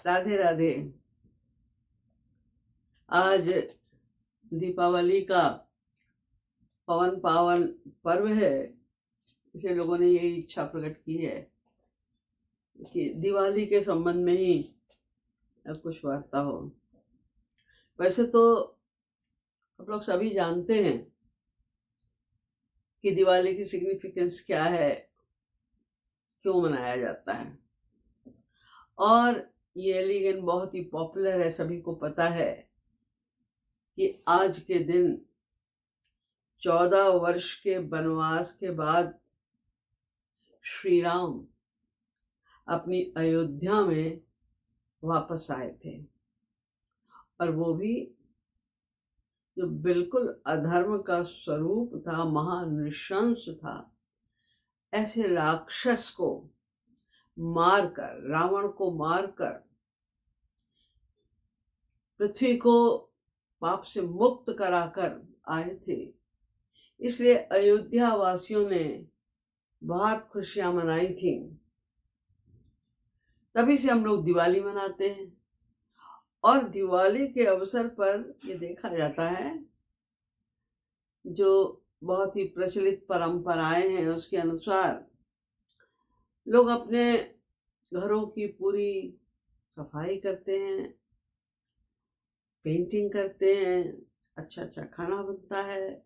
राधे राधे। आज दीपावली का पवन पावन पर्व है। इसे लोगों ने यही इच्छा प्रकट की है कि दिवाली के संबंध में ही कुछ वार्ता हो। वैसे तो आप लोग सभी जानते हैं कि दिवाली की सिग्निफिकेंस क्या है, क्यों मनाया जाता है। और ये एलिगन बहुत ही पॉपुलर है, सभी को पता है कि आज के दिन 14 वर्ष के वनवास के बाद श्री राम अपनी अयोध्या में वापस आए थे, और वो भी जो बिल्कुल अधर्म का स्वरूप था, महानृशंस था, ऐसे राक्षस को मारकर, रावण को मारकर पृथ्वी को पाप से मुक्त कराकर आए थे। इसलिए अयोध्या वासियों ने बहुत खुशियां मनाई थी। तभी से हम लोग दिवाली मनाते हैं। और दिवाली के अवसर पर ये देखा जाता है, जो बहुत ही प्रचलित परंपराएं हैं उसके अनुसार लोग अपने घरों की पूरी सफाई करते हैं, पेंटिंग करते हैं, अच्छा अच्छा खाना बनता है,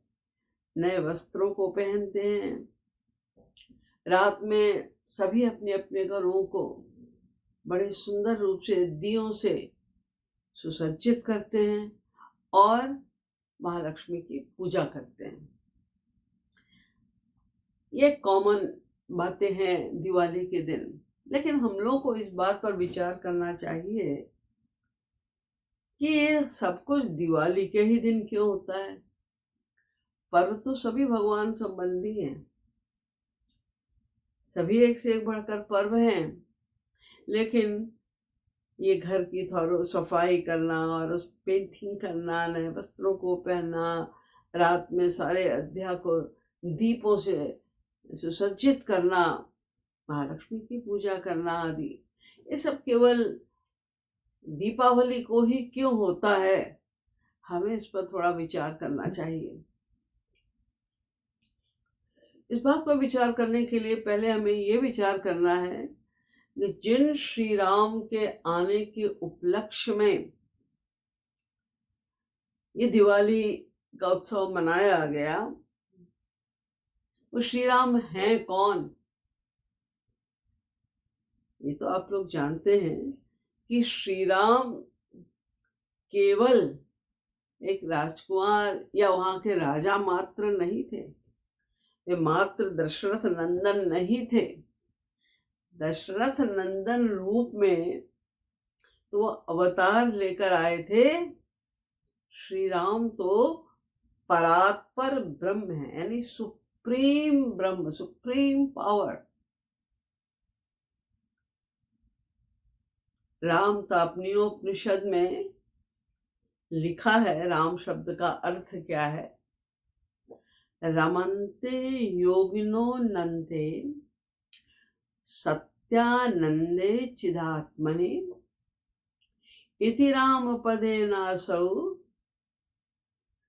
नए वस्त्रों को पहनते हैं। रात में सभी अपने अपने घरों को बड़े सुंदर रूप से दियों से सुसज्जित करते हैं और महालक्ष्मी की पूजा करते हैं। ये कॉमन बातें हैं दिवाली के दिन। लेकिन हम लोग को इस बात पर विचार करना चाहिए कि ये सब कुछ दिवाली के ही दिन क्यों होता है। पर्व तो सभी भगवान संबंधी हैं, सभी एक से एक बढ़कर पर्व हैं। लेकिन ये घर की थोड़ा सफाई करना और उस पेंटिंग करना, नए वस्त्रों को पहनना, रात में सारे अयोध्या को दीपों से सुसज्जित करना, महालक्ष्मी की पूजा करना आदि, ये सब केवल दीपावली को ही क्यों होता है, हमें इस पर थोड़ा विचार करना चाहिए। इस बात पर विचार करने के लिए पहले हमें ये विचार करना है कि जिन श्री राम के आने के उपलक्ष्य में ये दिवाली का उत्सव मनाया गया, वो श्री राम हैं कौन। ये तो आप लोग जानते हैं कि श्री राम केवल एक राजकुमार या वहां के राजा मात्र नहीं थे, वे मात्र दशरथ नंदन नहीं थे। दशरथ नंदन रूप में तो वो अवतार लेकर आए थे। श्री राम तो परात्पर ब्रह्म है, यानी सुप्रीम ब्रह्म, सुप्रीम पावर। राम तापनियोपनिषद में लिखा है, राम शब्द का अर्थ क्या है। रमन्ते योगिनो नन्ते सत्यानंदे चिदात्मने इति राम पदेनासौ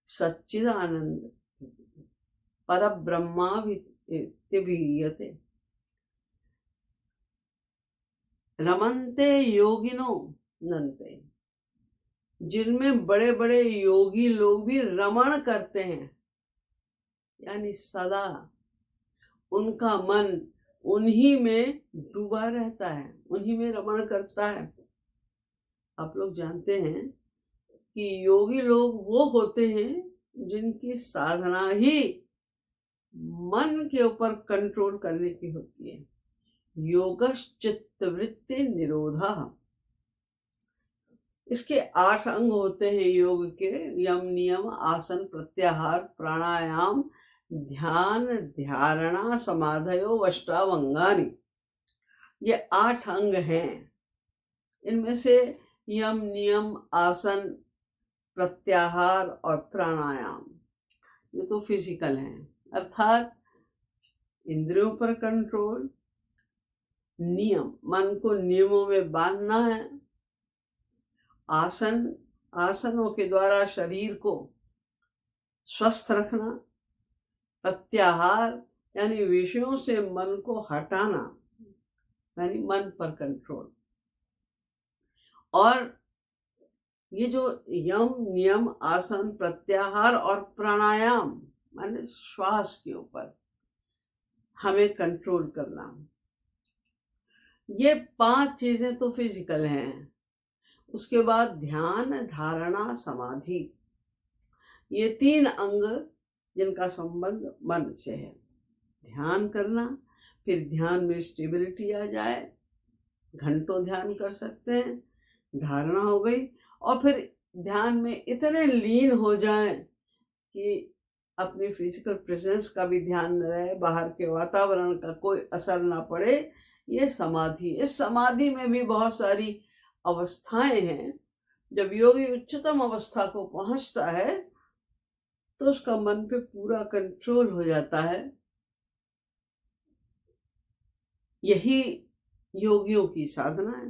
सच्चिदानंद परब्रह्मा वित्तिभीयते। रमन्ते योगिनो नन्ते, जिनमें बड़े बड़े योगी लोग भी रमण करते हैं, यानी सदा उनका मन उन्हीं में डूबा रहता है, उन्हीं में रमण करता है। आप लोग जानते हैं कि योगी लोग वो होते हैं जिनकी साधना ही मन के ऊपर कंट्रोल करने की होती है। योगश्चित्तवृत्ति निरोधा। इसके 8 अंग होते हैं योग के, यम नियम आसन प्रत्याहार प्राणायाम ध्यान धारणा समाधयो अष्टावंगानि। ये 8 अंग हैं। इनमें से यम नियम आसन प्रत्याहार और प्राणायाम ये तो फिजिकल हैं, अर्थात इंद्रियों पर कंट्रोल, नियम, मन को नियमों में बांधना है, आसनों के द्वारा शरीर को स्वस्थ रखना, प्रत्याहार यानी विषयों से मन को हटाना, यानी मन पर कंट्रोल, और ये जो यम नियम आसन प्रत्याहार और प्राणायाम माने श्वास के ऊपर हमें कंट्रोल करना, ये 5 चीजें तो फिजिकल हैं। उसके बाद ध्यान धारणा समाधि, ये 3 अंग जिनका संबंध मन से है। ध्यान करना, फिर ध्यान में स्टेबिलिटी आ जाए, घंटों ध्यान कर सकते हैं, धारणा हो गई, और फिर ध्यान में इतने लीन हो जाएं कि अपनी फिजिकल प्रेजेंस का भी ध्यान न रहे, बाहर के वातावरण का कोई असर ना पड़े, ये समाधि। इस समाधि में भी बहुत सारी अवस्थाएं हैं। जब योगी उच्चतम अवस्था को पहुंचता है तो उसका मन पे पूरा कंट्रोल हो जाता है। यही योगियों की साधना है।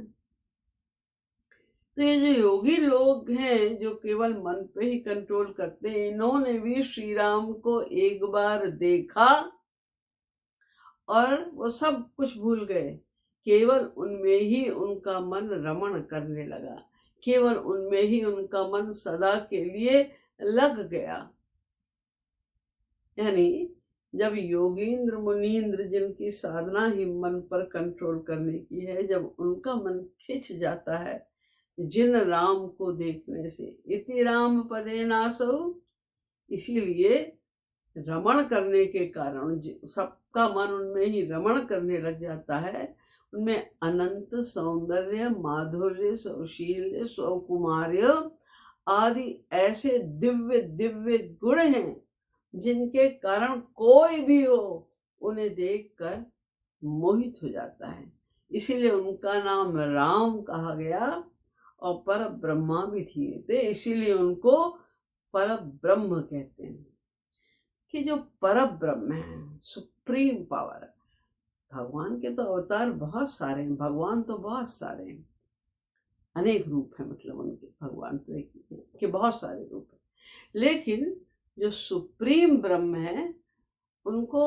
तो ये जो योगी लोग हैं जो केवल मन पे ही कंट्रोल करते हैं, इन्होंने भी श्री राम को एक बार देखा और वो सब कुछ भूल गए, केवल उनमें ही उनका मन रमण करने लगा, केवल उनमें ही उनका मन सदा के लिए लग गया। यानी जब योगींद्र मुनींद्र जिनकी साधना ही मन पर कंट्रोल करने की है, जब उनका मन खिंच जाता है जिन राम को देखने से, इति राम पदे नासौ, इसीलिए रमण करने के कारण सबका मन उनमें ही रमण करने लग जाता है। उनमें अनंत सौंदर्य, माधुर्य, सौशील्य, सौकुमार्य आदि ऐसे दिव्य दिव्य गुण हैं जिनके कारण कोई भी हो उन्हें देखकर मोहित हो जाता है। इसीलिए उनका नाम राम कहा गया, और पर ब्रह्मा भी थे, इसीलिए उनको पर ब्रह्म कहते हैं। कि जो पर ब्रह्म है, सुप्रीम पावर, भगवान के तो अवतार बहुत सारे हैं, भगवान तो बहुत सारे हैं, अनेक रूप है, मतलब उनके भगवान तो एक के बहुत सारे रूप है, लेकिन जो सुप्रीम ब्रह्म है उनको,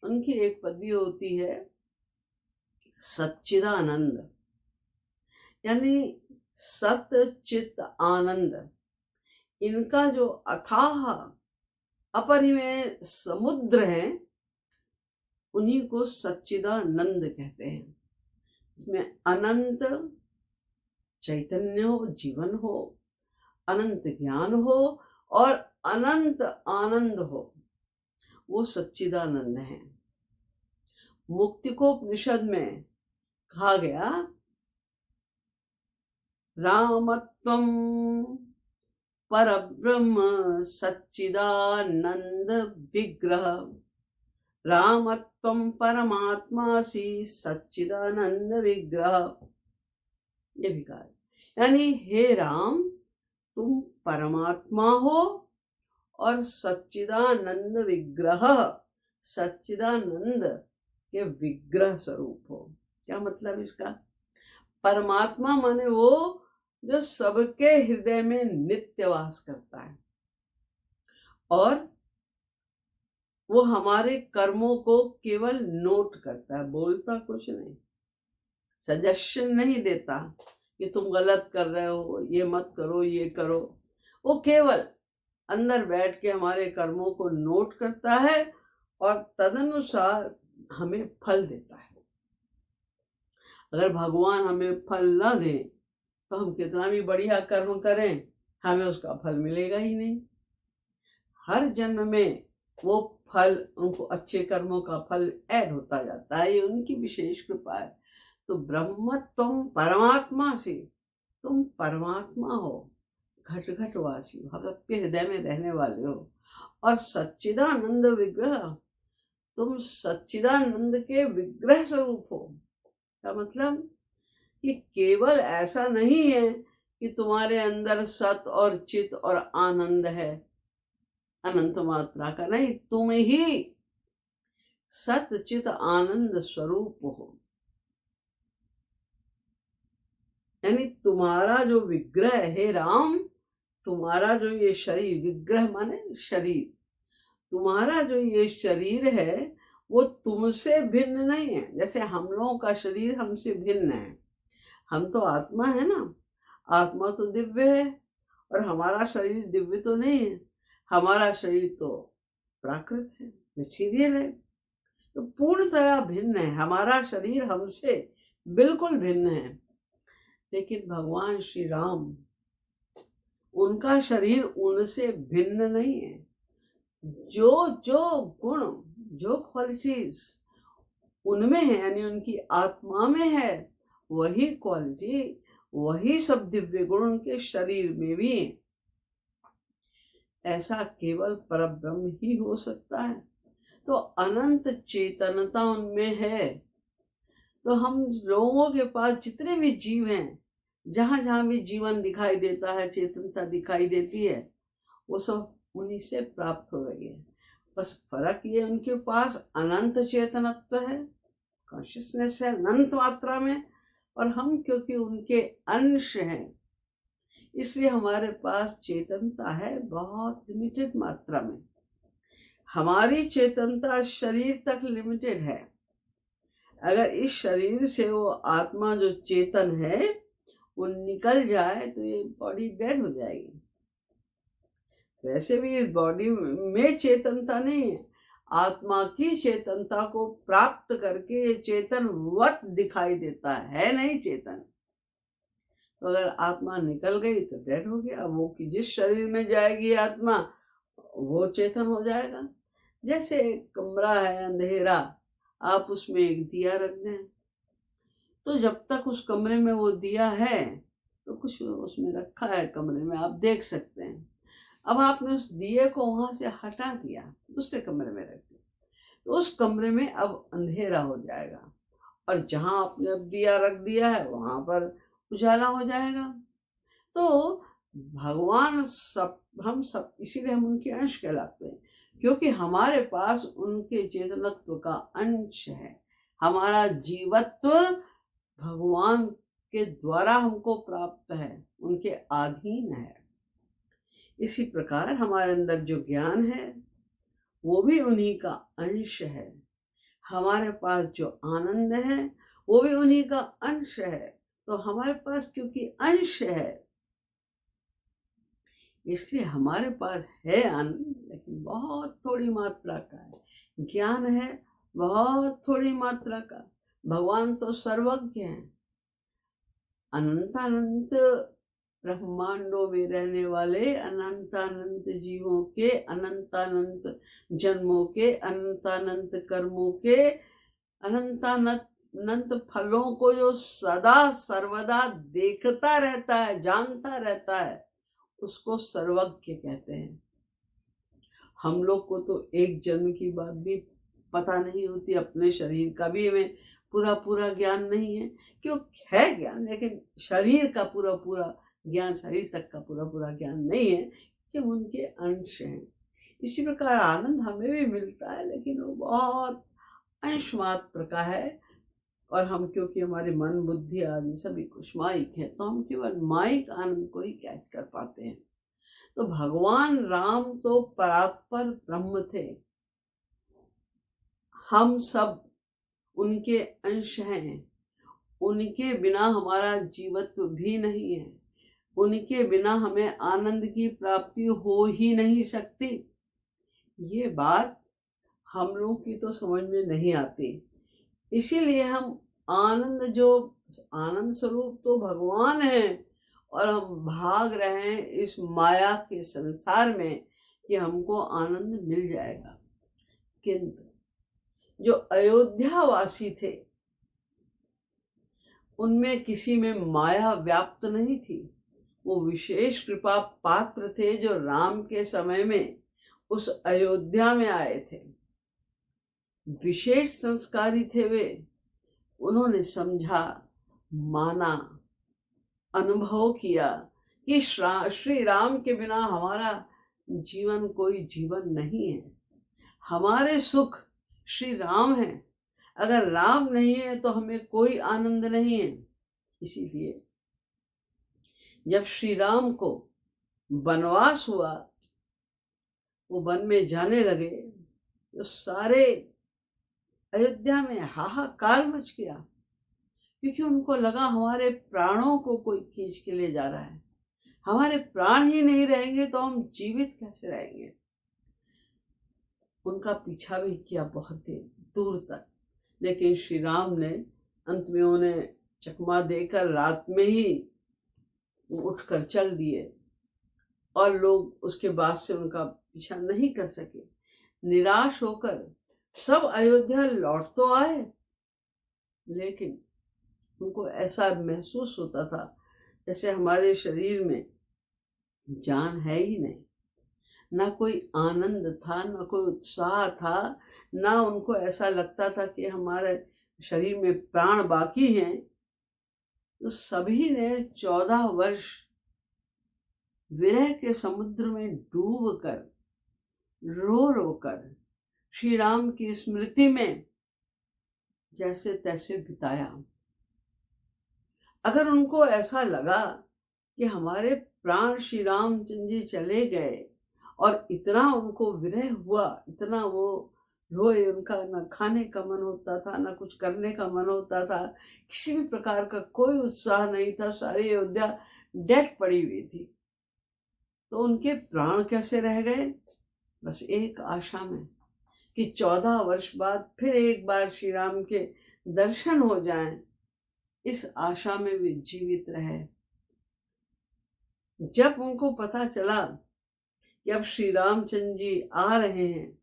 उनकी एक पदवी होती है सच्चिदानंद, यानी सत चित आनंद। इनका जो अथाह अपरिमेय समुद्र है उन्हीं को सच्चिदानंद कहते हैं। इसमें अनंत चैतन्य हो, जीवन हो, अनंत ज्ञान हो और अनंत आनंद हो, वो सच्चिदानंद है। मुक्तिकोपनिषद में कहा गया, रामत्वं परब्रह्म सच्चिदानंद विग्रह, रामत्वं परमात्मासि सच्चिदानंद विग्रह। ये भी कहा, यानी हे राम तुम परमात्मा हो और सच्चिदानंद विग्रह, सच्चिदानंद के विग्रह स्वरूप हो। क्या मतलब इसका? परमात्मा माने वो जो सबके हृदय में नित्य वास करता है, और वो हमारे कर्मों को केवल नोट करता है, बोलता कुछ नहीं, सजेशन नहीं देता कि तुम गलत कर रहे हो, ये मत करो, ये करो। वो केवल अंदर बैठ के हमारे कर्मों को नोट करता है और तदनुसार हमें फल देता है। अगर भगवान हमें फल ना दे तो हम कितना भी बढ़िया कर्म करें, हमें उसका फल मिलेगा ही नहीं। हर जन्म में वो फल, उनको अच्छे कर्मों का फल ऐड होता जाता है, ये उनकी विशेष कृपा है। तो ब्रह्म तुम परमात्मा से, तुम परमात्मा हो, घट घट वासी हो, हम सबके हृदय में रहने वाले हो, और सच्चिदानंद विग्रह, तुम सच्चिदानंद के विग्रह स्वरूप हो। का मतलब कि केवल ऐसा नहीं है कि तुम्हारे अंदर सत और चित और आनंद है अनंत मात्रा का, नहीं, तुम ही सत चित आनंद स्वरूप हो। यानी तुम्हारा जो विग्रह है राम, तुम्हारा जो ये शरीर, विग्रह माने शरीर, तुम्हारा जो ये शरीर है वो तुमसे भिन्न नहीं है। जैसे हम लोगों का शरीर हमसे भिन्न है, हम तो आत्मा है ना, आत्मा तो दिव्य है और हमारा शरीर दिव्य तो नहीं है, हमारा शरीर तो प्राकृत है, मटीरियल है, तो पूर्णतया भिन्न है। हमारा शरीर हमसे बिल्कुल भिन्न है। लेकिन भगवान श्री राम, उनका शरीर उनसे भिन्न नहीं है। जो जो गुण, जो क्वालिटीज उनमें है, यानी उनकी आत्मा में है, वही क्वालिटी, वही सब दिव्य गुण उनके शरीर में भी है। ऐसा केवल परब्रह्म ही हो सकता है। तो अनंत चेतनता उनमें है। तो हम लोगों के पास जितने भी जीव हैं, जहां जहां भी जीवन दिखाई देता है, चेतनता दिखाई देती है, वो सब उन्हीं से प्राप्त हो रही है। बस फर्क ये, उनके पास अनंत चेतनत्व है, कॉन्शियसनेस है अनंत मात्रा में, और हम क्योंकि उनके अंश हैं, इसलिए हमारे पास चेतनता है बहुत लिमिटेड मात्रा में। हमारी चेतनता शरीर तक लिमिटेड है। अगर इस शरीर से वो आत्मा जो चेतन है वो निकल जाए तो ये बॉडी डेड हो जाएगी। वैसे भी इस बॉडी में चेतनता नहीं है, आत्मा की चेतनता को प्राप्त करके चेतनवत दिखाई देता है, नहीं चेतन। तो अगर आत्मा निकल गई तो डेड हो गया। वो कि जिस शरीर में जाएगी आत्मा वो चेतन हो जाएगा। जैसे एक कमरा है अंधेरा, आप उसमें एक दिया रख दें, तो जब तक उस कमरे में वो दिया है तो कुछ उसमें रखा है कमरे में, आप देख सकते हैं। अब आपने उस दिए को वहां से हटा दिया, दूसरे कमरे में रख दिया, तो उस कमरे में अब अंधेरा हो जाएगा, और जहां आपने अब दिया रख दिया है वहां पर उजाला हो जाएगा। तो भगवान सब, हम सब, इसीलिए हम उनके अंश कहलाते हैं, क्योंकि हमारे पास उनके चेतनत्व का अंश है। हमारा जीवत्व भगवान के द्वारा हमको प्राप्त है, उनके अधीन है। इसी प्रकार हमारे अंदर जो ज्ञान है वो भी उन्हीं का अंश है। हमारे पास जो आनंद है वो भी उन्हीं का अंश है। तो हमारे पास क्योंकि अंश है, इसलिए हमारे पास है आनंद, लेकिन बहुत थोड़ी मात्रा का है। ज्ञान है बहुत थोड़ी मात्रा का। भगवान तो सर्वज्ञ हैं, अनंतानंत ब्रह्मांडों में रहने वाले अनंतानंत जीवों के, अनंतानंत जन्मों के, अनंतानंत कर्मों के, अनंतानंत फलों को जो सदा सर्वदा देखता रहता है, जानता रहता है, उसको सर्वज्ञ कहते हैं। हम लोग को तो एक जन्म की बात भी पता नहीं होती, अपने शरीर का भी हमें पूरा ज्ञान नहीं है। क्यों है ज्ञान, लेकिन शरीर का पूरा ज्ञान, शरीर तक का पूरा ज्ञान नहीं है कि उनके अंश हैं। इसी प्रकार आनंद हमें भी मिलता है, लेकिन वो बहुत अंश मात्र का है। और हम क्योंकि हमारे मन बुद्धि आदि सभी कुछ माइक है, तो हम केवल माइक आनंद को ही कैच कर पाते हैं। तो भगवान राम तो परात्पर ब्रह्म थे, हम सब उनके अंश हैं। उनके बिना हमारा जीवत्व भी नहीं है, उनके बिना हमें आनंद की प्राप्ति हो ही नहीं सकती। ये बात हम लोग की तो समझ में नहीं आती। इसीलिए हम आनंद स्वरूप तो भगवान है, और हम भाग रहे हैं इस माया के संसार में कि हमको आनंद मिल जाएगा। किंतु जो अयोध्या वासी थे उनमें किसी में माया व्याप्त नहीं थी। वो विशेष कृपा पात्र थे जो राम के समय में उस अयोध्या में आए थे। विशेष संस्कारी थे वे। उन्होंने समझा, माना, अनुभव किया कि श्री राम के बिना हमारा जीवन कोई जीवन नहीं है। हमारे सुख श्री राम है, अगर राम नहीं है तो हमें कोई आनंद नहीं है। इसीलिए जब श्री राम को वनवास हुआ, वो वन में जाने लगे, तो सारे अयोध्या में हाहाकार मच गया, क्योंकि उनको लगा हमारे प्राणों को कोई खींच के ले जा रहा है। हमारे प्राण ही नहीं रहेंगे तो हम जीवित कैसे रहेंगे। उनका पीछा भी किया बहुत देर दूर तक, लेकिन श्री राम ने अंत में उन्हें चकमा देकर रात में ही उठकर चल दिए, और लोग उसके बाद से उनका पीछा नहीं कर सके। निराश होकर सब अयोध्या लौट तो आए, लेकिन उनको ऐसा महसूस होता था जैसे हमारे शरीर में जान है ही नहीं। ना कोई आनंद था, ना कोई उत्साह था, ना उनको ऐसा लगता था कि हमारे शरीर में प्राण बाकी हैं। तो सभी ने 14 वर्ष विरह के समुद्र में डूबकर रो रो कर श्री राम की स्मृति में जैसे तैसे बिताया। अगर उनको ऐसा लगा कि हमारे प्राण श्री रामचंद्र जी चले गए और इतना उनको विरह हुआ, इतना वो रोए, उनका ना खाने का मन होता था, ना कुछ करने का मन होता था, किसी भी प्रकार का कोई उत्साह नहीं था, सारी अयोध्या डेड पड़ी हुई थी, तो उनके प्राण कैसे रह गए? बस एक आशा में कि 14 वर्ष बाद फिर एक बार श्री राम के दर्शन हो जाएं, इस आशा में वे जीवित रहे। जब उनको पता चला कि अब श्री रामचंद्र जी आ रहे हैं,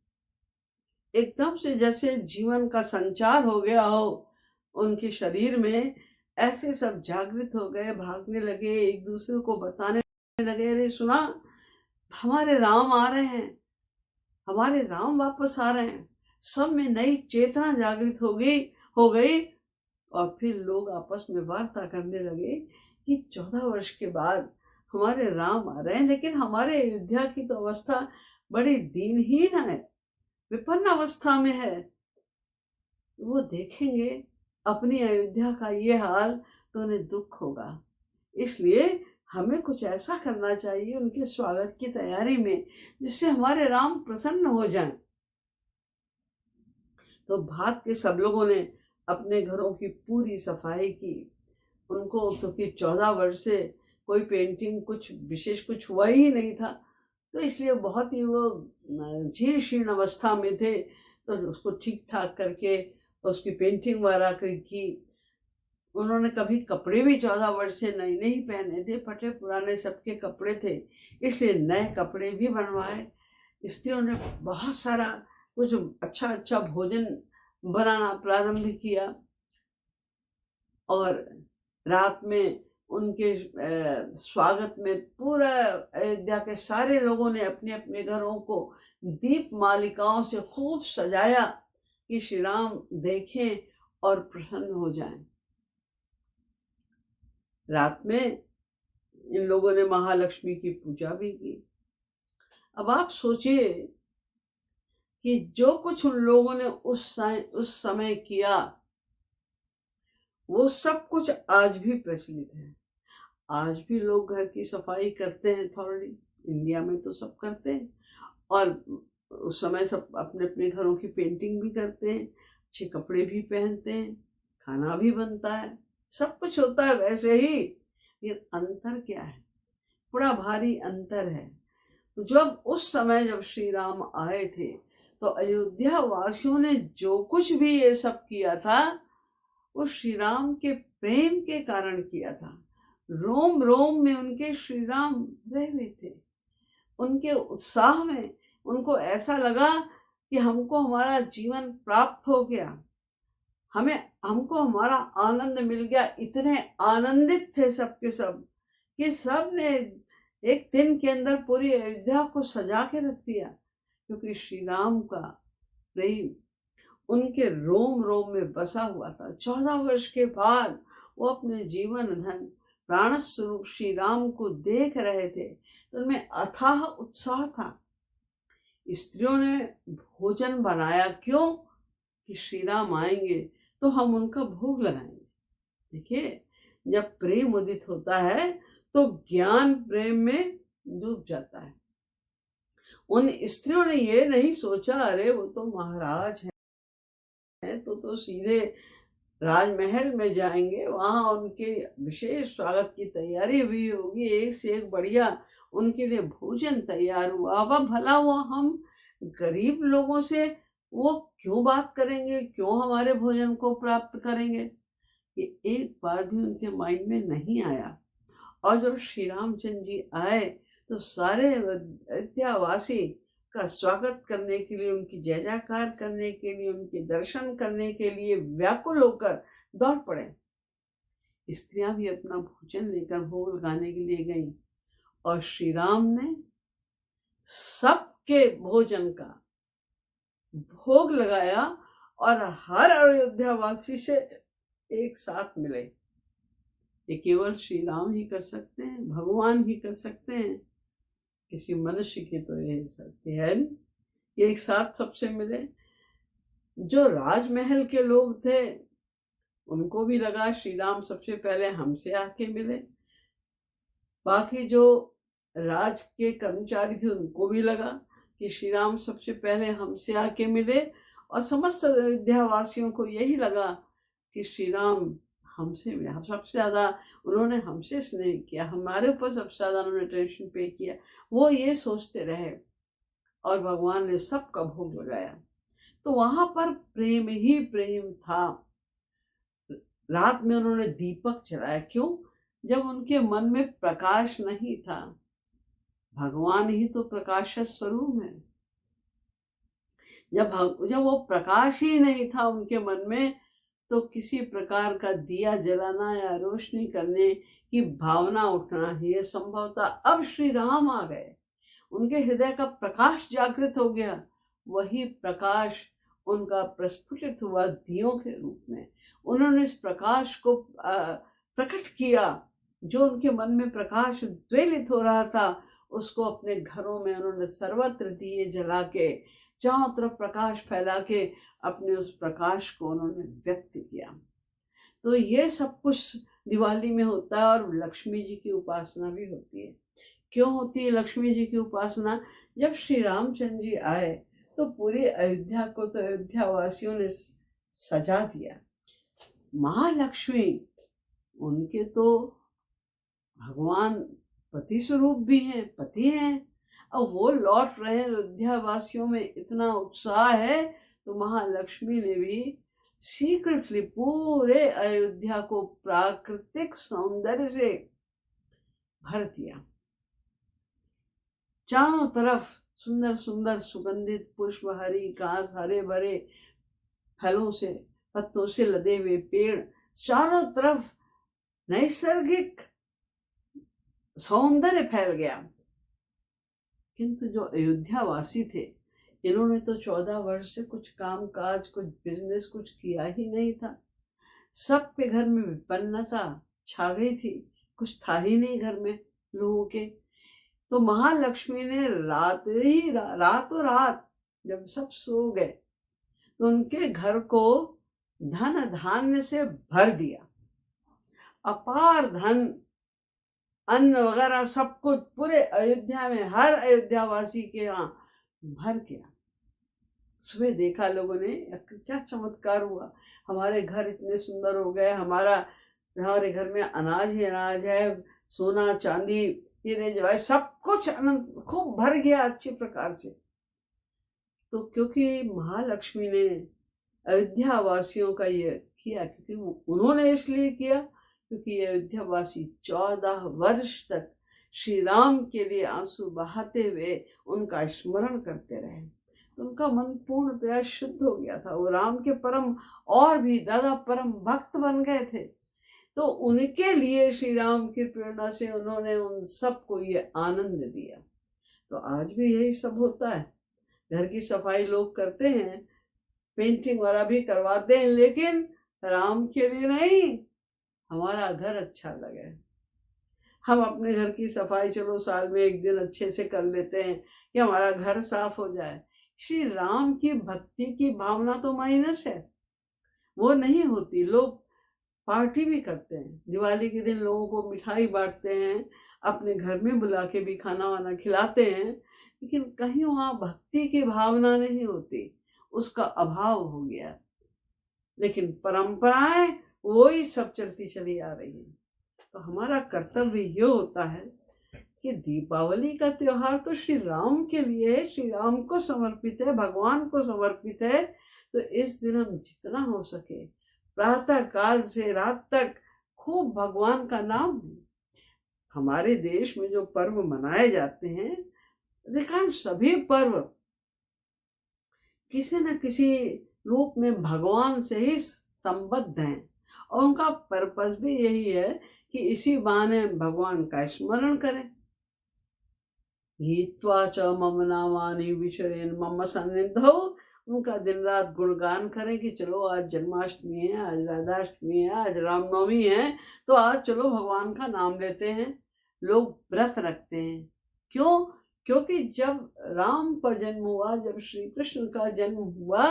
एकदम से जैसे जीवन का संचार हो गया हो उनके शरीर में, ऐसे सब जागृत हो गए, भागने लगे, एक दूसरे को बताने लगे, अरे सुना, हमारे राम आ रहे हैं, हमारे राम वापस आ रहे हैं। सब में नई चेतना जागृत हो गई। और फिर लोग आपस में वार्ता करने लगे कि 14 वर्ष के बाद हमारे राम आ रहे हैं, लेकिन हमारे अयोध्या की तो अवस्था बड़ी दीनहीन है, विपन्न अवस्था में है। वो देखेंगे अपनी अयोध्या का ये हाल तो उन्हें दुख होगा। इसलिए हमें कुछ ऐसा करना चाहिए उनके स्वागत की तैयारी में जिससे हमारे राम प्रसन्न हो जाएं। तो भाग के सब लोगों ने अपने घरों की पूरी सफाई की। उनको, क्योंकि 14 वर्ष से कोई पेंटिंग कुछ विशेष कुछ हुआ ही नहीं था, तो इसलिए बहुत ही वो जीर्ण शीर्ण अवस्था में थे, तो उसको ठीक ठाक करके उसकी पेंटिंग वगैरह की। उन्होंने कभी कपड़े भी 14 वर्ष से नए नहीं पहने थे, फटे पुराने सबके कपड़े थे, इसलिए नए कपड़े भी बनवाए। स्त्रियों ने बहुत सारा कुछ अच्छा अच्छा भोजन बनाना प्रारंभ किया, और रात में उनके स्वागत में पूरा अयोध्या के सारे लोगों ने अपने अपने घरों को दीप मालिकाओं से खूब सजाया कि श्री राम देखें और प्रसन्न हो जाएं। रात में इन लोगों ने महालक्ष्मी की पूजा भी की। अब आप सोचिए कि जो कुछ उन लोगों ने उस समय किया, वो सब कुछ आज भी प्रचलित है। आज भी लोग घर की सफाई करते हैं, थोड़ी इंडिया में तो सब करते हैं, और उस समय सब अपने अपने घरों की पेंटिंग भी करते हैं, अच्छे कपड़े भी पहनते हैं, खाना भी बनता है, सब कुछ होता है वैसे ही। ये अंतर क्या है? बड़ा भारी अंतर है। जब उस समय जब श्री राम आए थे, तो अयोध्या वासियों ने जो कुछ भी ये सब किया था, वो श्री राम के प्रेम के कारण किया था। रोम रोम में उनके श्री राम रह हुए थे। उनके उत्साह में उनको ऐसा लगा कि हमको हमारा जीवन प्राप्त हो गया, हमको हमारा आनंद मिल गया। इतने आनंदित थे सबके सब कि सब ने एक दिन के अंदर पूरी अयोध्या को सजा के रख दिया, क्योंकि श्री राम का प्रेम उनके रोम रोम में बसा हुआ था। 14 वर्ष के बाद वो अपने जीवन धन प्राण स्वरूप श्री राम को देख रहे थे, तो उनमें अथाह उत्साह था। स्त्रियों ने भोजन बनाया, क्यों? कि श्री राम आएंगे तो हम उनका भोग लगाएंगे। देखिए, जब प्रेम उदित होता है तो ज्ञान प्रेम में डूब जाता है। उन स्त्रियों ने ये नहीं सोचा अरे वो तो महाराज है तो सीधे राजमहल में जाएंगे, वहां उनके विशेष स्वागत की तैयारी हुई होगी, एक से एक बढ़िया उनके लिए भोजन तैयार हुआ होगा। भला हुआ हम गरीब लोगों से वो क्यों बात करेंगे, क्यों हमारे भोजन को प्राप्त करेंगे, ये एक बार भी उनके माइंड में नहीं आया। और जब श्री रामचंद्र जी आए तो सारे अयोध्यावासी का स्वागत करने के लिए, उनकी जय जयकार करने के लिए, उनके दर्शन करने के लिए व्याकुल होकर दौड़ पड़े। स्त्रियां भी अपना भोजन लेकर भोग लगाने के लिए गईं और श्री राम ने सबके भोजन का भोग लगाया और हर अयोध्यावासी से एक साथ मिले। ये केवल श्री राम ही कर सकते हैं, भगवान ही कर सकते हैं, किसी मनुष्य की तो यह शक्ति है नहीं। ये एक साथ सबसे मिले। जो राजमहल के लोग थे उनको भी लगा श्री राम सबसे पहले हमसे आके मिले, बाकी जो राज के कर्मचारी थे उनको भी लगा कि श्री राम सबसे पहले हमसे आके मिले, और समस्त अयोध्यावासियों को यही लगा कि श्री राम हमसे मिले, हम सबसे ज्यादा उन्होंने हमसे स्नेह किया, हमारे ऊपर सबसे ज्यादा उन्होंने अटेंशन पे किया, वो ये सोचते रहे और भगवान ने सबका भोग लगाया। तो वहां पर प्रेम ही प्रेम था। रात में उन्होंने दीपक जलाया, क्यों? जब उनके मन में प्रकाश नहीं था। भगवान ही तो प्रकाश स्वरूप है। जब वो प्रकाश ही नहीं था उनके मन में, तो किसी प्रकार का दिया जलाना या रोशनी करने की भावना उठना ही संभव था। अब श्री राम आ गए, उनके हृदय का प्रकाश जागृत हो गया। वही प्रकाश उनका प्रस्फुटित हुआ दियों के रूप में। उन्होंने इस प्रकाश को प्रकट किया। जो उनके मन में प्रकाश उद्वेलित हो रहा था, उसको अपने घरों में उन्होंने सर्वत्र दिए जला के, चारों तरफ प्रकाश फैला के अपने उस प्रकाश को उन्होंने व्यक्त किया। तो ये सब कुछ दिवाली में होता है। और लक्ष्मी जी की उपासना भी होती है। क्यों होती है लक्ष्मी जी की उपासना? जब श्री रामचंद्र जी आए तो पूरी अयोध्या को तो अयोध्या वासियों ने सजा दिया। महालक्ष्मी उनके तो भगवान पति स्वरूप भी हैं, पति हैं, और वो लौट रहे हैं। अयोध्या वासियों में इतना उत्साह है तो महालक्ष्मी ने भी सीक्रेटली पूरे अयोध्या को प्राकृतिक सौंदर्य से भर दिया। चारों तरफ सुंदर सुंदर सुगंधित पुष्प, हरी घास, हरे भरे फलों से, पत्तों से लदे हुए पेड़, चारों तरफ नैसर्गिक सौंदर्य फैल गया। किंतु जो अयोध्या वासी थे, इन्होंने तो 14 वर्ष से कुछ काम काज, कुछ बिजनेस कुछ किया ही नहीं था। सबके घर में विपन्नता छा गई थी, कुछ था ही नहीं घर में लोगों के। तो महालक्ष्मी ने रातों रात जब सब सो गए तो उनके घर को धन धान्य से भर दिया। अपार धन, अन्न वगैरह सब कुछ पूरे अयोध्या में, हर अयोध्या वासी के यहाँ भर गया। सुबह देखा लोगों ने, क्या चमत्कार हुआ, हमारे घर इतने सुंदर हो गए, हमारे घर में अनाज ही अनाज है, सोना चांदी हीरे जवाहर सब कुछ अनंत खूब भर गया अच्छे प्रकार से। तो क्योंकि महालक्ष्मी ने अयोध्या वासियों का ये किया, क्योंकि उन्होंने इसलिए किया क्योंकि अयोध्या वासी 14 वर्ष तक श्री राम के लिए आंसू बहाते हुए उनका स्मरण करते रहे। तो उनका मन पूर्णतया शुद्ध हो गया था। वो राम के परम और भी ज्यादा परम भक्त बन गए थे। तो उनके लिए श्री राम की प्रेरणा से उन्होंने उन सबको ये आनंद दिया। तो आज भी यही सब होता है। घर की सफाई लोग करते हैं, पेंटिंग वाला भी करवाते हैं, लेकिन राम के लिए नहीं, हमारा घर अच्छा लगे। हम अपने घर की सफाई चलो साल में एक दिन अच्छे से कर लेते हैं कि हमारा घर साफ हो जाए। श्री राम की भक्ति की भावना तो माइनस है, वो नहीं होती। लोग पार्टी भी करते हैं। दिवाली के दिन लोगों को मिठाई बांटते हैं, अपने घर में बुला के भी खाना वाना खिलाते हैं, लेकिन कहीं वहाँ भक्ति की भावना नहीं होती, उसका अभाव हो गया। लेकिन परंपराएं वही सब चलती चली आ रही है। तो हमारा कर्तव्य ये होता है कि दीपावली का त्योहार तो श्री राम के लिए है, श्री राम को समर्पित है, भगवान को समर्पित है। तो इस दिन हम जितना हो सके प्रातः काल से रात तक खूब भगवान का नाम। हमारे देश में जो पर्व मनाए जाते हैं, अधिकांश सभी पर्व किसी न किसी रूप में भगवान से ही संबद्ध हैं, और उनका पर्पस भी यही है कि इसी बहाने भगवान का स्मरण करें। गीत्वा च मम नामानि विशरेन मम सन्निधौ, उनका दिन रात गुणगान करें कि चलो आज जन्माष्टमी है, आज राधाष्टमी है, आज रामनवमी है, तो आज चलो भगवान का नाम लेते हैं। लोग व्रत रखते हैं। क्यों? क्योंकि जब राम का जन्म हुआ, जब श्री कृष्ण का जन्म हुआ,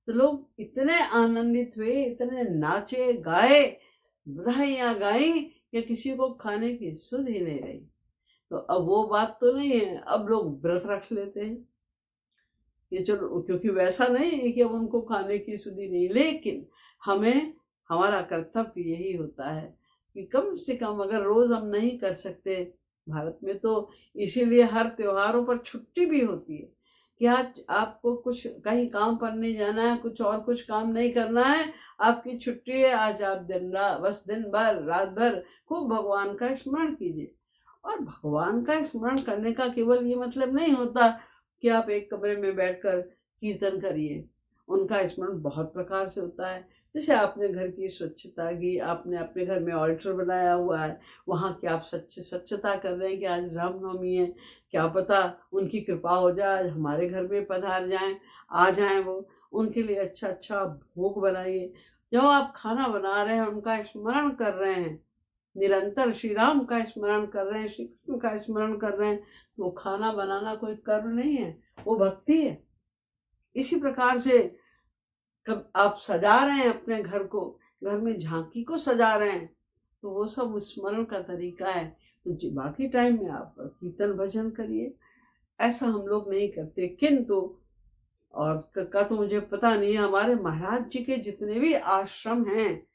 तो लोग इतने आनंदित हुए, इतने नाचे गाए, बधाइयाँ गाई कि किसी को खाने की सुध ही नहीं रही। तो अब वो बात तो नहीं है, अब लोग व्रत रख लेते हैं कि चलो, क्योंकि वैसा नहीं है कि अब उनको खाने की सुधि नहीं, लेकिन हमें, हमारा कर्तव्य यही होता है कि कम से कम अगर रोज हम नहीं कर सकते, भारत में तो इसीलिए हर त्योहारों पर छुट्टी भी होती है कि आज आपको कुछ कहीं काम पर नहीं जाना है, कुछ और कुछ काम नहीं करना है, आपकी छुट्टी है, आज आप दिन रात, बस दिन भर रात भर खूब भगवान का स्मरण कीजिए। और भगवान का स्मरण करने का केवल ये मतलब नहीं होता कि आप एक कमरे में बैठकर कीर्तन करिए। उनका स्मरण बहुत प्रकार से होता है। जैसे आपने घर की स्वच्छता की, आपने अपने घर में ऑल्टर बनाया हुआ है, वहाँ की आप स्वच्छता कर रहे हैं कि आज रामनवमी है, क्या पता उनकी कृपा हो जाए, आज हमारे घर में पधार जाएं, आ जाएं वो, उनके लिए अच्छा अच्छा भोग बनाइए। जब आप खाना बना रहे हैं, उनका स्मरण कर रहे हैं, निरंतर श्री राम का स्मरण कर रहे हैं, श्री कृष्ण का स्मरण कर रहे हैं, तो वो खाना बनाना कोई कर्म नहीं है, वो भक्ति है। इसी प्रकार से कब आप सजा रहे हैं अपने घर को, घर में झांकी को सजा रहे हैं, तो वो सब स्मरण का तरीका है। तो बाकी टाइम में आप कीर्तन भजन करिए। ऐसा हम लोग नहीं करते, किंतु और का तो मुझे पता नहीं है, हमारे महाराज जी के जितने भी आश्रम हैं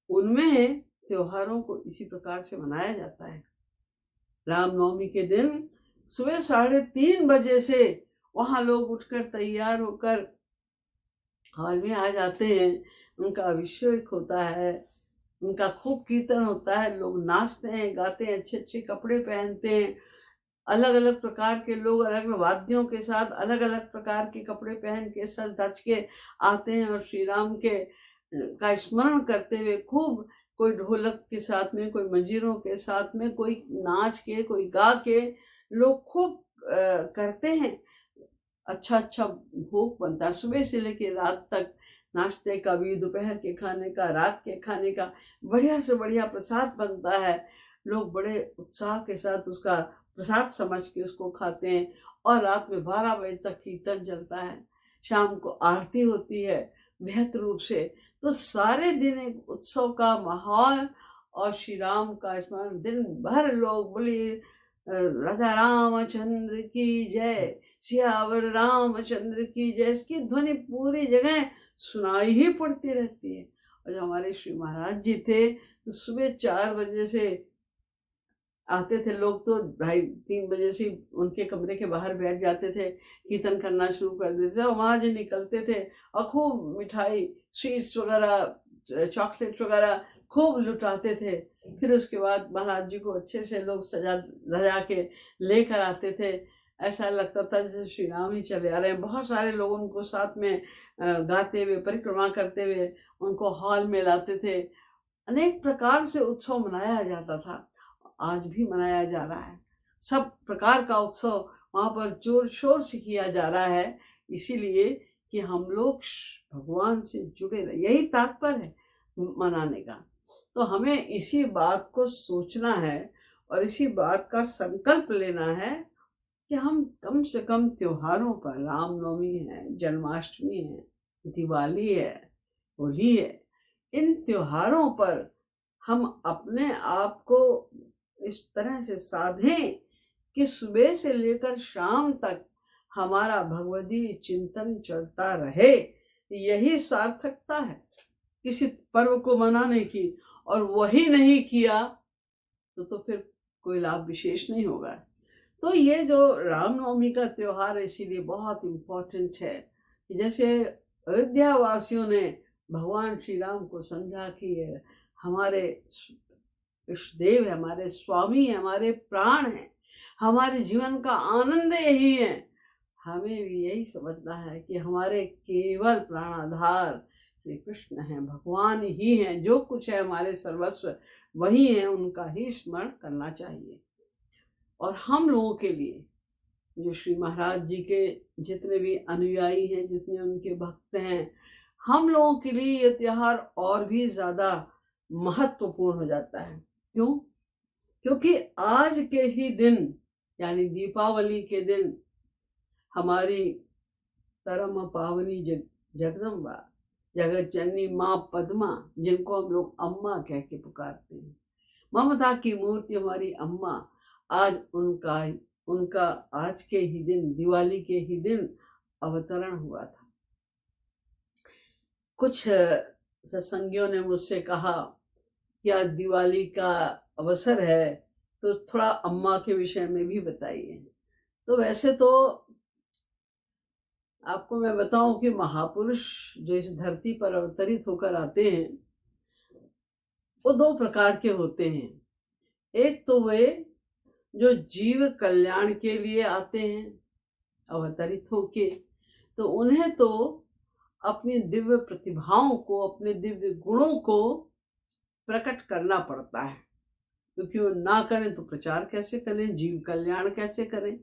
उनमें त्योहारों को इसी प्रकार से मनाया जाता है। रामनवमी के दिन सुबह 3:30 बजे से वहां लोग उठकर तैयार होकर हॉल में आ जाते हैं। उनका अभिषेक होता है, उनका खूब कीर्तन होता है, लोग नाचते हैं, गाते हैं, अच्छे अच्छे कपड़े पहनते हैं, अलग अलग प्रकार के लोग अलग अलग वाद्यों के साथ अलग अलग प्रकार के कपड़े पहन के सज धज के आते हैं और श्री राम के का स्मरण करते हुए खूब, कोई ढोलक के साथ में, कोई मंजीरों के साथ में, कोई नाच के, कोई गा के, लोग खूब करते हैं। अच्छा अच्छा भोग बनता है, सुबह से लेके रात तक नाश्ते का भी, दोपहर के खाने का, रात के खाने का, बढ़िया से बढ़िया प्रसाद बनता है। लोग बड़े उत्साह के साथ उसका प्रसाद समझ के उसको खाते हैं, और रात में 12 बजे तक कीर्तन चलता है, शाम को आरती होती है बेहतर रूप से। तो सारे दिन एक उत्सव का माहौल, और श्री राम का स्मरण दिन भर लोग बोलिए राधा रामचंद्र की जय, सियावर रामचंद्र की जय, इसकी ध्वनि पूरी जगह सुनाई ही पड़ती रहती है। और जो हमारे श्री महाराज जी थे, तो सुबह 4 बजे से आते थे लोग, तो 2:30-3 बजे से उनके कमरे के बाहर बैठ जाते थे, कीर्तन करना शुरू कर देते थे, और वहाँ जो निकलते थे और खूब मिठाई, स्वीट्स वगैरह, चॉकलेट वगैरह खूब लुटाते थे। फिर उसके बाद महाराज जी को अच्छे से लोग सजा धजा के लेकर आते थे। ऐसा लगता था जैसे श्री राम ही चले आ रहे हैं। बहुत सारे लोग उनको साथ में गाते हुए, परिक्रमा करते हुए उनको हॉल में लाते थे। अनेक प्रकार से उत्सव मनाया जाता था, आज भी मनाया जा रहा है। सब प्रकार का उत्सव वहाँ पर जोर शोर से किया जा रहा है, इसीलिए कि हम लोग भगवान से जुड़े रहे, यही तात्पर्य है मनाने का। तो हमें इसी बात को सोचना है और इसी बात का संकल्प लेना है कि हम कम से कम त्योहारों पर, रामनवमी है, जन्माष्टमी है, दिवाली है, होली है, इन त्योहारों पर हम अपने आप को इस तरह से साधें कि सुबह से लेकर शाम तक हमारा भगवदी चिंतन चलता रहे। यही सार्थकता है किसी पर्व को मनाने की, और वही नहीं किया तो फिर कोई लाभ विशेष नहीं होगा। तो ये जो रामनवमी का त्योहार इसीलिए बहुत इम्पोर्टेंट है कि जैसे अयोध्या वासियों ने भगवान श्री राम को समझा कि ये हमारे इष्ट देव है, हमारे स्वामी है, हमारे प्राण है, हमारे जीवन का आनंद यही है। हमें भी यही समझना है कि हमारे केवल प्राणाधार श्री कृष्ण हैं, भगवान ही हैं, जो कुछ है हमारे सर्वस्व वही है, उनका ही स्मरण करना चाहिए। और हम लोगों के लिए जो श्री महाराज जी के जितने भी अनुयायी हैं, जितने उनके भक्त हैं, हम लोगों के लिए ये त्योहार और भी ज्यादा महत्वपूर्ण हो जाता है। क्यों? क्योंकि आज के ही दिन यानी दीपावली के दिन हमारी परम पावनी जगदम्बा जगत जननी माँ पद्मा, जिनको हम लोग अम्मा कह के पुकारते हैं, ममता की मूर्ति हमारी अम्मा, आज उनका आज के ही दिन, दिवाली के ही दिन अवतरण हुआ था। कुछ सत्संगियों ने मुझसे कहा कि आज दिवाली का अवसर है तो थोड़ा अम्मा के विषय में भी बताइए। तो वैसे तो आपको मैं बताऊं कि महापुरुष जो इस धरती पर अवतरित होकर आते हैं वो दो प्रकार के होते हैं। एक तो वे जो जीव कल्याण के लिए आते हैं अवतरित होके, तो उन्हें तो अपनी दिव्य प्रतिभाओं को, अपने दिव्य गुणों को प्रकट करना पड़ता है, क्योंकि वो ना करें तो प्रचार कैसे करें, जीव कल्याण कैसे करें।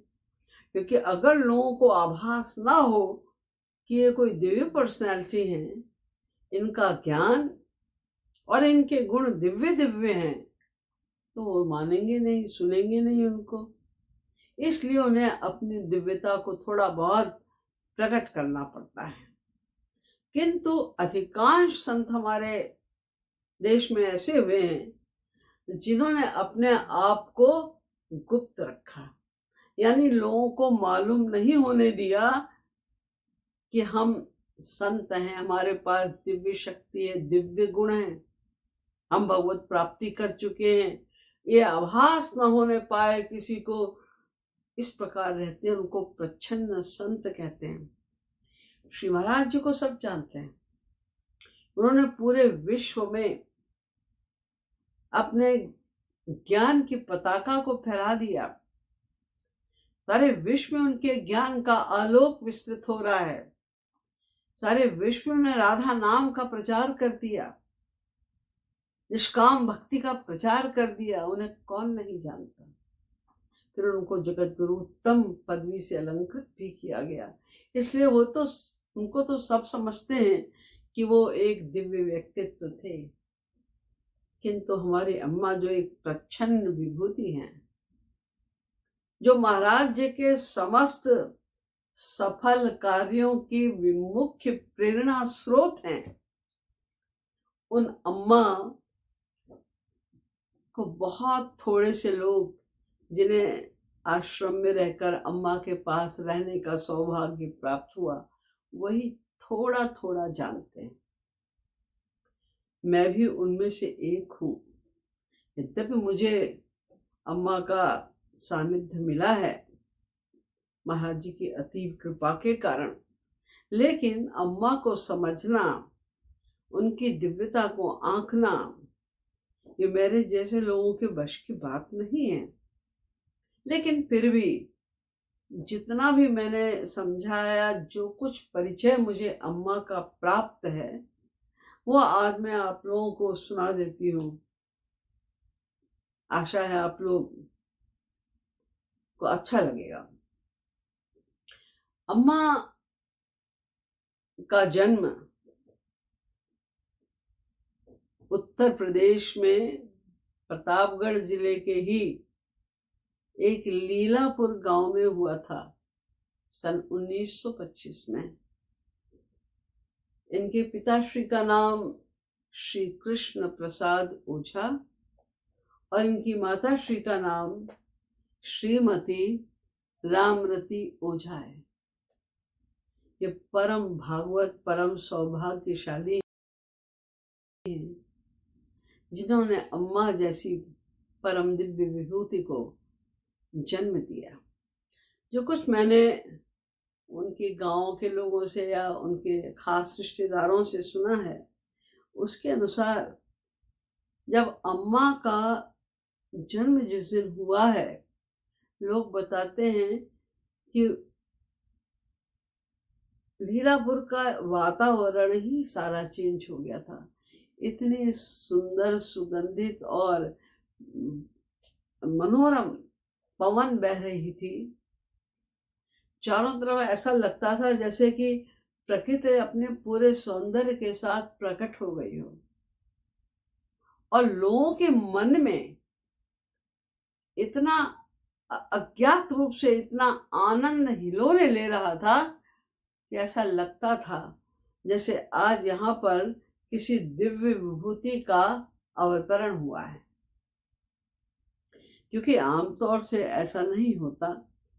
क्योंकि अगर लोगों को आभास ना हो कि ये कोई दिव्य पर्सनैलिटी हैं, इनका ज्ञान और इनके गुण दिव्य दिव्य हैं, तो वो मानेंगे नहीं, सुनेंगे नहीं उनको। इसलिए उन्हें अपनी दिव्यता को थोड़ा बहुत प्रकट करना पड़ता है। किंतु अधिकांश संत हमारे देश में ऐसे हुए हैं जिन्होंने अपने आप को गुप्त रखा, यानी लोगों को मालूम नहीं होने दिया कि हम संत हैं, हमारे पास दिव्य शक्ति है, दिव्य गुण है, हम भगवत प्राप्ति कर चुके हैं। ये आभास न होने पाए किसी को, इस प्रकार रहते हैं, उनको प्रच्छन्न संत कहते हैं। श्री महाराज जी को सब जानते हैं, उन्होंने पूरे विश्व में अपने ज्ञान की पताका को फहरा दिया। सारे विश्व में उनके ज्ञान का आलोक विस्तृत हो रहा है। सारे विश्व में राधा नाम का प्रचार कर दिया, निष्काम भक्ति का प्रचार कर दिया। उन्हें कौन नहीं जानता। फिर उनको जगत गुरु उत्तम पदवी से अलंकृत भी किया गया। इसलिए वो तो उनको तो सब समझते हैं कि वो एक दिव्य व्यक्तित्व थे। किंतु हमारी अम्मा जो एक प्रच्छन्न विभूति हैं, जो महाराज जी के समस्त सफल कार्यों की मुख्य प्रेरणा स्रोत हैं, उन अम्मा को बहुत थोड़े से लोग, जिन्हें आश्रम में रहकर अम्मा के पास रहने का सौभाग्य प्राप्त हुआ, वही थोड़ा थोड़ा जानते हैं। मैं भी उनमें से एक हूँ। यद्यपि मुझे अम्मा का सानिध्य मिला है महाराज जी की अतीव कृपा के कारण, लेकिन अम्मा को समझना, उनकी दिव्यता को आंकना, ये मेरे जैसे लोगों के वश की बात नहीं है। लेकिन फिर भी जितना भी मैंने समझाया, जो कुछ परिचय मुझे अम्मा का प्राप्त है, वो आज मैं आप लोगों को सुना देती हूँ। आशा है आप लोग को अच्छा लगेगा। अम्मा का जन्म उत्तर प्रदेश में प्रतापगढ़ जिले के ही एक लीलापुर गांव में हुआ था सन 1925 में। इनके पिताश्री का नाम श्री कृष्ण प्रसाद ओझा और इनकी माता श्री का नाम श्रीमती रामरती ओझा है। ये परम भागवत परम सौभाग्यशाली हैं जिन्होंने अम्मा जैसी परम दिव्य विभूति को जन्म दिया। जो कुछ मैंने उनके गांव के लोगों से या उनके खास रिश्तेदारों से सुना है, उसके अनुसार जब अम्मा का जन्म जिस दिन हुआ है, लोग बताते हैं कि लीलापुर का वातावरण ही सारा चेंज हो गया था। इतनी सुंदर सुगंधित और मनोरम पवन बह रही थी, चारों तरफ ऐसा लगता था जैसे कि प्रकृति अपने पूरे सौंदर्य के साथ प्रकट हो गई हो, और लोगों के मन में इतना अज्ञात रूप से इतना आनंद हिलोरे ले रहा था कि ऐसा लगता था जैसे आज यहाँ पर किसी दिव्य विभूति का अवतरण हुआ है। क्योंकि आमतौर से ऐसा नहीं होता,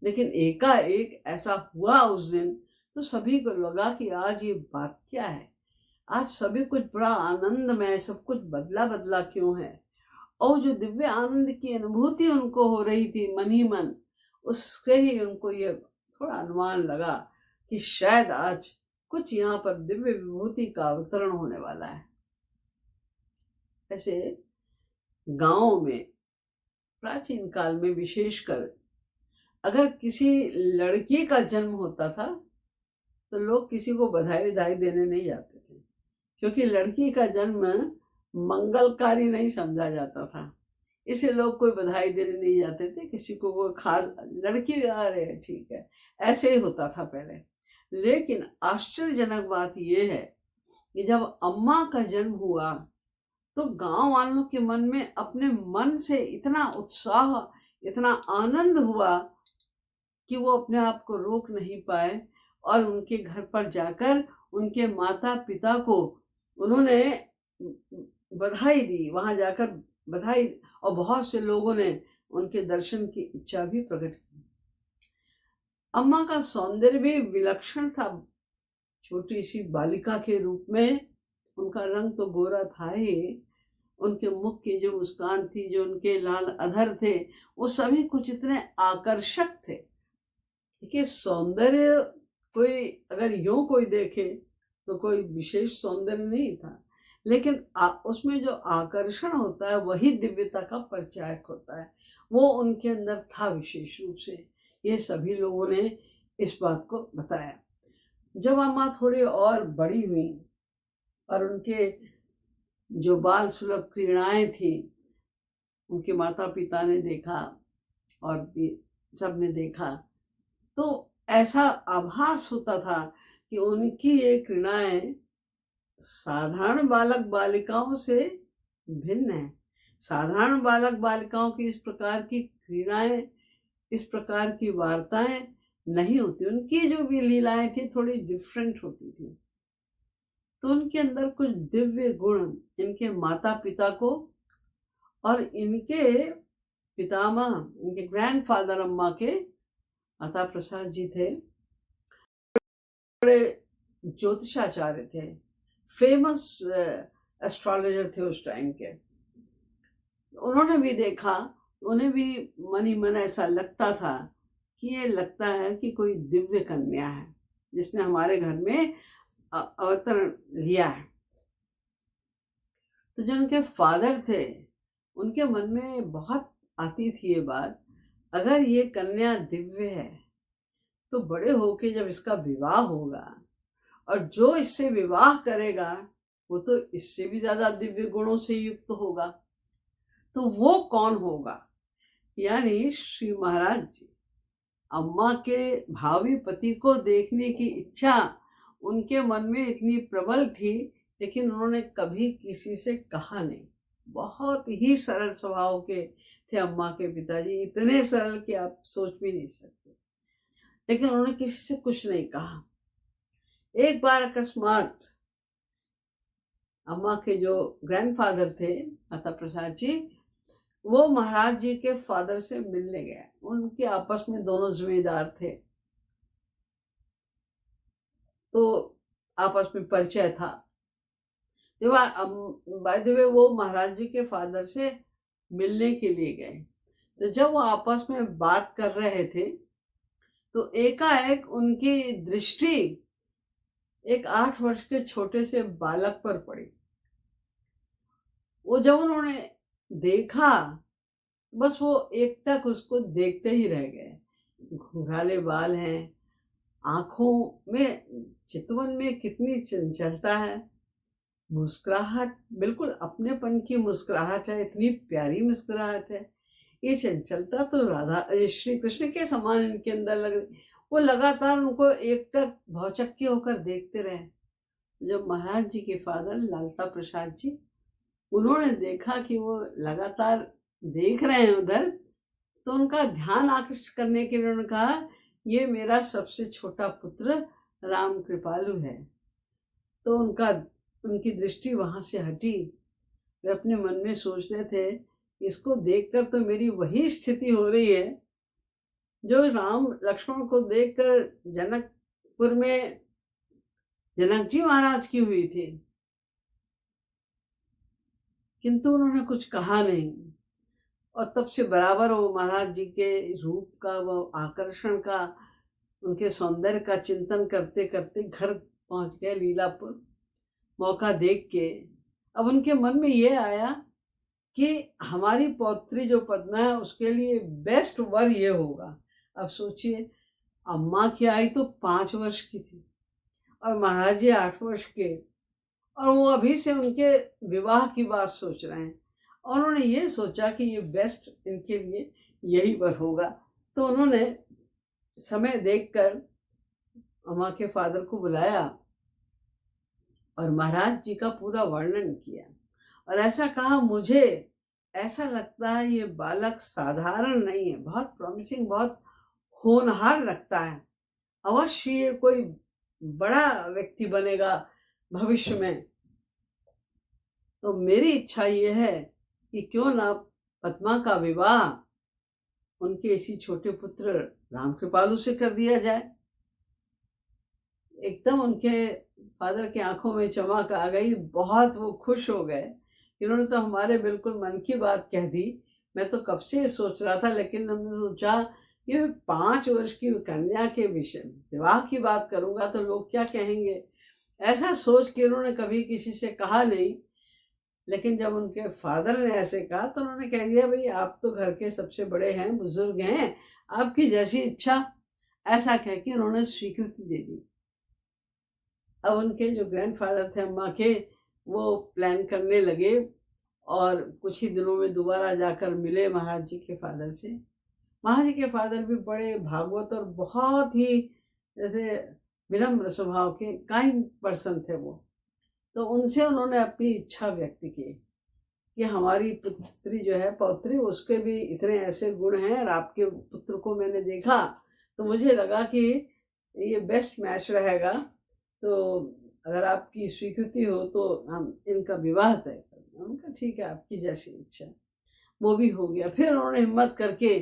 लेकिन एकाएक ऐसा हुआ उस दिन, तो सभी को लगा कि आज ये बात क्या है, आज सभी कुछ बड़ा आनंदमय, सब कुछ बदला बदला क्यों है। और जो दिव्य आनंद की अनुभूति उनको हो रही थी मन ही मन, उससे ही उनको ये थोड़ा अनुमान लगा कि शायद आज कुछ यहाँ पर दिव्य विभूति का अवतरण होने वाला है। ऐसे गांव में प्राचीन काल में विशेषकर अगर किसी लड़की का जन्म होता था तो लोग किसी को बधाई देने नहीं जाते थे, क्योंकि लड़की का जन्म मंगलकारी नहीं समझा जाता था। इसे लोग कोई बधाई देने नहीं जाते थे, किसी को कोई खास लड़की, अरे ठीक है, ऐसे ही होता था पहले। लेकिन आश्चर्यजनक बात यह है कि जब अम्मा का जन्म हुआ तो गांव वालों के मन में अपने मन से इतना उत्साह, इतना आनंद हुआ कि वो अपने आप को रोक नहीं पाए, और उनके घर पर जाकर उनके माता पिता को उन्होंने बधाई दी, वहां जाकर बधाई, और बहुत से लोगों ने उनके दर्शन की इच्छा भी प्रकट की। अम्मा का सौंदर्य भी विलक्षण था। छोटी सी बालिका के रूप में उनका रंग तो गोरा था ही, उनके मुख की जो मुस्कान थी, जो उनके लाल अधर थे, वो सभी कुछ इतने आकर्षक थे। देखिए, सौंदर्य कोई अगर यूं कोई देखे तो कोई विशेष सौंदर्य नहीं था, लेकिन उसमें जो आकर्षण होता है वही दिव्यता का परिचायक होता है। वो उनके अंदर था विशेष रूप से। ये सभी लोगों ने इस बात को बताया। जब अम्मा थोड़ी और बड़ी हुई और उनके जो बाल सुलभ क्रीड़ाएं थी, उनके माता पिता ने देखा और भी सबने देखा, तो ऐसा आभास होता था कि उनकी ये क्रीड़ाएं साधारण बालक बालिकाओं से भिन्न है। साधारण बालक बालिकाओं की इस प्रकार की क्रीड़ाएं, इस प्रकार की वार्ताएं नहीं होती। उनकी जो भी लीलाएं थी थोड़ी डिफरेंट होती थी। तो उनके अंदर कुछ दिव्य गुण इनके माता पिता को और इनके पितामह, इनके ग्रैंडफादर अम्मा के माता प्रसाद जी थे, बड़े ज्योतिषाचार्य थे, फेमस एस्ट्रोलॉजर थे उस टाइम के। उन्होंने भी देखा, उन्हें भी मन ही मन ऐसा लगता था कि ये लगता है कि कोई दिव्य कन्या है जिसने हमारे घर में अवतरण लिया है। तो जो उनके फादर थे, उनके मन में बहुत आती थी ये बात, अगर ये कन्या दिव्य है तो बड़े होके जब इसका विवाह होगा और जो इससे विवाह करेगा वो तो इससे भी ज्यादा दिव्य गुणों से युक्त होगा, तो वो कौन होगा। यानी श्री महाराज जी, अम्मा के भावी पति को देखने की इच्छा उनके मन में इतनी प्रबल थी, लेकिन उन्होंने कभी किसी से कहा नहीं। बहुत ही सरल स्वभाव के थे अम्मा के पिताजी, इतने सरल कि आप सोच भी नहीं सकते। लेकिन उन्होंने किसी से कुछ नहीं कहा। एक बार अकस्मात अम्मा के जो ग्रैंडफादर थे माता प्रसाद जी, वो महाराज जी के फादर से मिलने गए। उनके आपस में दोनों जिम्मेदार थे, तो आपस में परिचय था। बाय द वे वो महाराज जी के फादर से मिलने के लिए गए। तो जब वो आपस में बात कर रहे थे तो एकाएक उनकी दृष्टि एक 8 वर्ष के छोटे से बालक पर पड़ी। वो जब उन्होंने देखा, बस वो एकटक उसको देखते ही रह गए। घुंघराले बाल हैं, आंखों में, चितवन में कितनी चंचलता है, मुस्कुराहट बिल्कुल अपनेपन की मुस्कुराहट है, इतनी प्यारी मुस्कुराहट है। ये चंचलता तो राधा श्री कृष्ण के समान इनके अंदर लग रही। वो लगातार उनको एकटक भौचक्के होकर देखते रहे। जब महाराज जी के फादर लालता प्रसाद जी, उन्होंने देखा कि वो लगातार देख रहे हैं उधर, तो उनका ध्यान आकृष्ट करने के लिए उन्होंने कहा, ये मेरा सबसे छोटा पुत्र राम कृपालु है। तो उनकी दृष्टि वहां से हटी। वे अपने मन में सोच रहे थे, इसको देखकर तो मेरी वही स्थिति हो रही है जो राम लक्ष्मण को देखकर जनकपुर में जनक जी महाराज की हुई थी। किंतु उन्होंने कुछ कहा नहीं, और तब से बराबर वो महाराज जी के रूप का, वो आकर्षण का, उनके सौंदर्य का चिंतन करते करते घर पहुंच गए लीलापुर। मौका देख के अब उनके मन में ये आया कि हमारी पौत्री जो पद्मा है उसके लिए बेस्ट वर ये होगा। अब सोचिए, अम्मा की आई तो 5 वर्ष की थी और महाराज जी 8 वर्ष के, और वो अभी से उनके विवाह की बात सोच रहे हैं, और उन्होंने ये सोचा कि ये बेस्ट इनके लिए यही वर होगा। तो उन्होंने समय देखकर अम्मा के फादर को बुलाया और महाराज जी का पूरा वर्णन किया, और ऐसा कहा, मुझे ऐसा लगता है ये बालक साधारण नहीं है, बहुत प्रॉमिसिंग, बहुत होनहार लगता है। अवश्य ये कोई बड़ा व्यक्ति बनेगा भविष्य में। तो मेरी इच्छा ये है कि क्यों ना पद्मा का विवाह उनके इसी छोटे पुत्र राम कृपालु से कर दिया जाए। एकदम उनके फादर की आंखों में चमक आ गई, बहुत वो खुश हो गए। इन्होंने तो हमारे बिल्कुल मन की बात कह दी। मैं तो कब से सोच रहा था, लेकिन हमने सोचा कि 5 वर्ष की कन्या के विषय विवाह की बात करूंगा तो लोग क्या कहेंगे, ऐसा सोच के उन्होंने कभी किसी से कहा नहीं। लेकिन जब उनके फादर ने ऐसे कहा तो उन्होंने कह दिया, भाई आप तो घर के सबसे बड़े हैं, बुजुर्ग हैं, आपकी जैसी इच्छा। ऐसा कह के उन्होंने स्वीकृति दे दी। अब उनके जो ग्रैंडफादर थे अम्मा के, वो प्लान करने लगे और कुछ ही दिनों में दोबारा जाकर मिले महाराज जी के फादर से। महाराज जी के फादर भी बड़े भागवत और बहुत ही जैसे विनम्र स्वभाव के काइंड पर्सन थे वो। तो उनसे उन्होंने अपनी इच्छा व्यक्त की कि हमारी पुत्री जो है, पौत्री, उसके भी इतने ऐसे गुण हैं, और आपके पुत्र को मैंने देखा तो मुझे लगा कि ये बेस्ट मैच रहेगा। तो अगर आपकी स्वीकृति हो तो हम इनका विवाह तय करें। उनका ठीक है, आपकी जैसी इच्छा। वो भी हो गया। फिर उन्होंने हिम्मत करके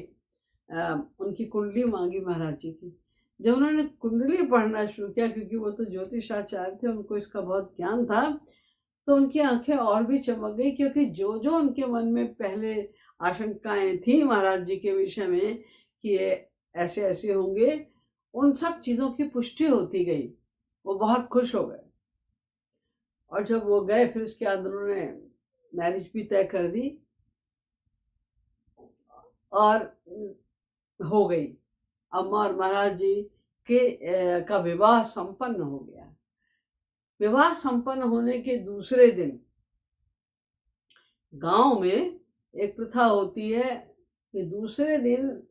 उनकी कुंडली मांगी महाराज जी की। जब उन्होंने कुंडली पढ़ना शुरू किया, क्योंकि वो तो ज्योतिषाचार्य थे, उनको इसका बहुत ज्ञान था, तो उनकी आंखें और भी चमक गई, क्योंकि जो जो उनके मन में पहले आशंकाएं थी महाराज जी के विषय में कि ये ऐसे ऐसे होंगे, उन सब चीजों की पुष्टि होती गई। वो बहुत खुश हो गए, और जब वो गए फिर उसके बाद उन्होंने मैरिज भी तय कर दी और हो गई। अम्मा और महाराज जी का विवाह संपन्न हो गया। विवाह संपन्न होने के दूसरे दिन गांव में एक प्रथा होती है कि दूसरे दिन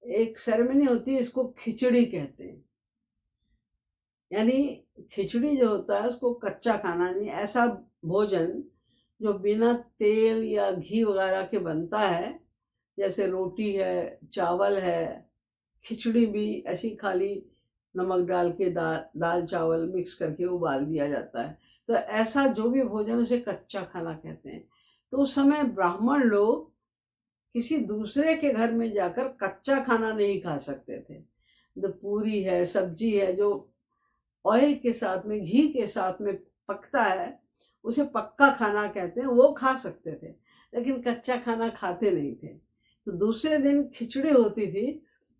एक सेरेमनी होती है, इसको खिचड़ी कहते हैं। यानी खिचड़ी जो होता है उसको कच्चा खाना नहीं, ऐसा भोजन जो बिना तेल या घी वगैरह के बनता है, जैसे रोटी है, चावल है, खिचड़ी भी ऐसी खाली नमक डाल के दाल चावल मिक्स करके उबाल दिया जाता है। तो ऐसा जो भी भोजन उसे कच्चा खाना कहते हैं। तो उस समय ब्राह्मण लोग किसी दूसरे के घर में जाकर कच्चा खाना नहीं खा सकते थे। तो पूरी है, सब्जी है, जो ऑयल के साथ में, घी के साथ में पकता है, उसे पक्का खाना कहते हैं, वो खा सकते थे, लेकिन कच्चा खाना खाते नहीं थे। तो दूसरे दिन खिचड़ी होती थी,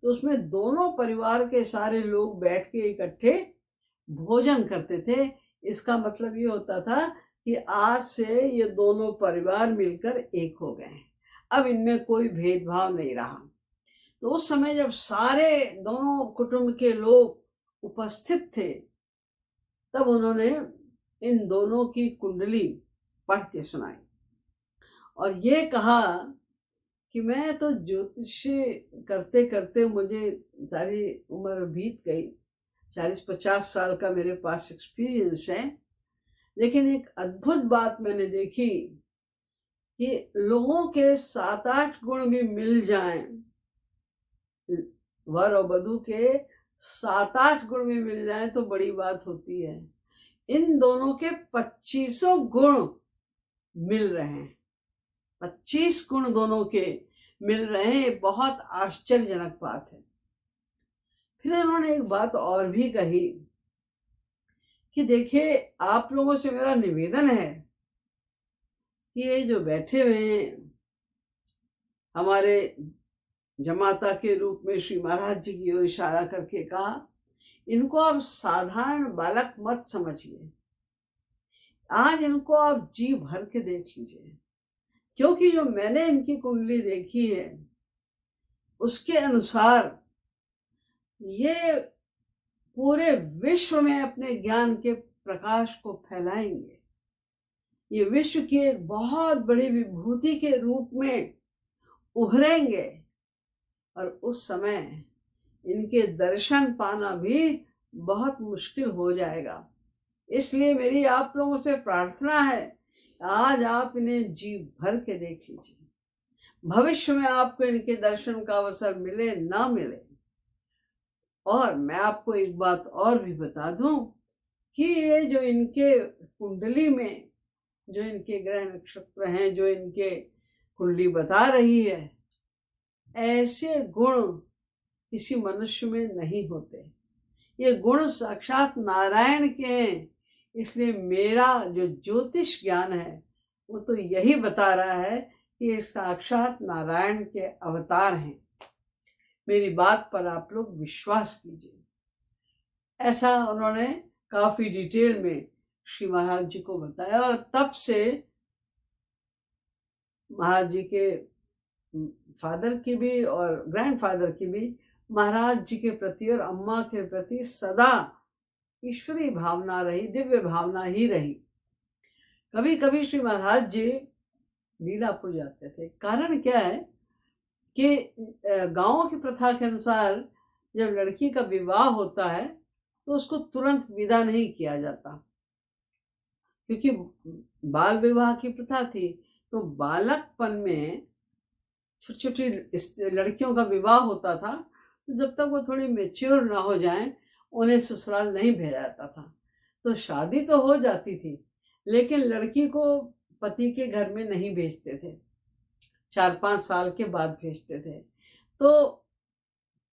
तो उसमें दोनों परिवार के सारे लोग बैठ के इकट्ठे भोजन करते थे। इसका मतलब ये होता था कि आज से ये दोनों परिवार मिलकर एक हो गए हैं, अब इनमें कोई भेदभाव नहीं रहा। तो उस समय जब सारे दोनों कुटुंब के लोग उपस्थित थे, तब उन्होंने इन दोनों की कुंडली पढ़ के सुनाई और ये कहा कि मैं तो ज्योतिष करते करते मुझे सारी उम्र बीत गई, 40-50 साल का मेरे पास एक्सपीरियंस है, लेकिन एक अद्भुत बात मैंने देखी कि लोगों के 7-8 गुण भी मिल जाएं, वर और वधू के 7-8 गुण भी मिल जाएं तो बड़ी बात होती है। इन दोनों के 25 गुण मिल रहे हैं, 25 गुण दोनों के मिल रहे हैं, ये बहुत आश्चर्यजनक बात है। फिर उन्होंने एक बात और भी कही कि देखिए, आप लोगों से मेरा निवेदन है कि ये जो बैठे हुए हैं हमारे जमाता के रूप में श्री महाराज जी की ओर इशारा करके कहा, इनको आप साधारण बालक मत समझिए, आज इनको आप जी भर के देख लीजिए, क्योंकि जो मैंने इनकी कुंडली देखी है उसके अनुसार ये पूरे विश्व में अपने ज्ञान के प्रकाश को फैलाएंगे। ये विश्व की एक बहुत बड़ी विभूति के रूप में उभरेंगे और उस समय इनके दर्शन पाना भी बहुत मुश्किल हो जाएगा। इसलिए मेरी आप लोगों से प्रार्थना है, आज आप इन्हें जी भर के देख लीजिए, भविष्य में आपको इनके दर्शन का अवसर मिले ना मिले। और मैं आपको एक बात और भी बता दूं कि ये जो इनके कुंडली में जो इनके ग्रह नक्षत्र हैं, जो इनके कुंडली बता रही है, ऐसे गुण किसी मनुष्य में नहीं होते। ये गुण साक्षात नारायण के हैं। इसलिए मेरा जो ज्योतिष ज्ञान है वो तो यही बता रहा है कि ये साक्षात नारायण के अवतार हैं। मेरी बात पर आप लोग विश्वास कीजिए। ऐसा उन्होंने काफी डिटेल में श्री महाराज जी को बताया और तब से महाराज जी के फादर की भी और ग्रैंडफादर की भी महाराज जी के प्रति और अम्मा के प्रति सदा ईश्वरीय भावना रही, दिव्य भावना ही रही। कभी कभी श्री महाराज जी लीलापुर जाते थे। कारण क्या है कि गांवों की प्रथा के अनुसार जब लड़की का विवाह होता है तो उसको तुरंत विदा नहीं किया जाता, क्योंकि बाल विवाह की प्रथा थी। तो बालकपन में छोटी छोटी लड़कियों का विवाह होता था, तो जब तक वो थोड़ी मेच्योर ना हो जाएं उन्हें ससुराल नहीं भेजा जाता था। तो शादी तो हो जाती थी, लेकिन लड़की को पति के घर में नहीं भेजते थे, 4-5 साल के बाद भेजते थे। तो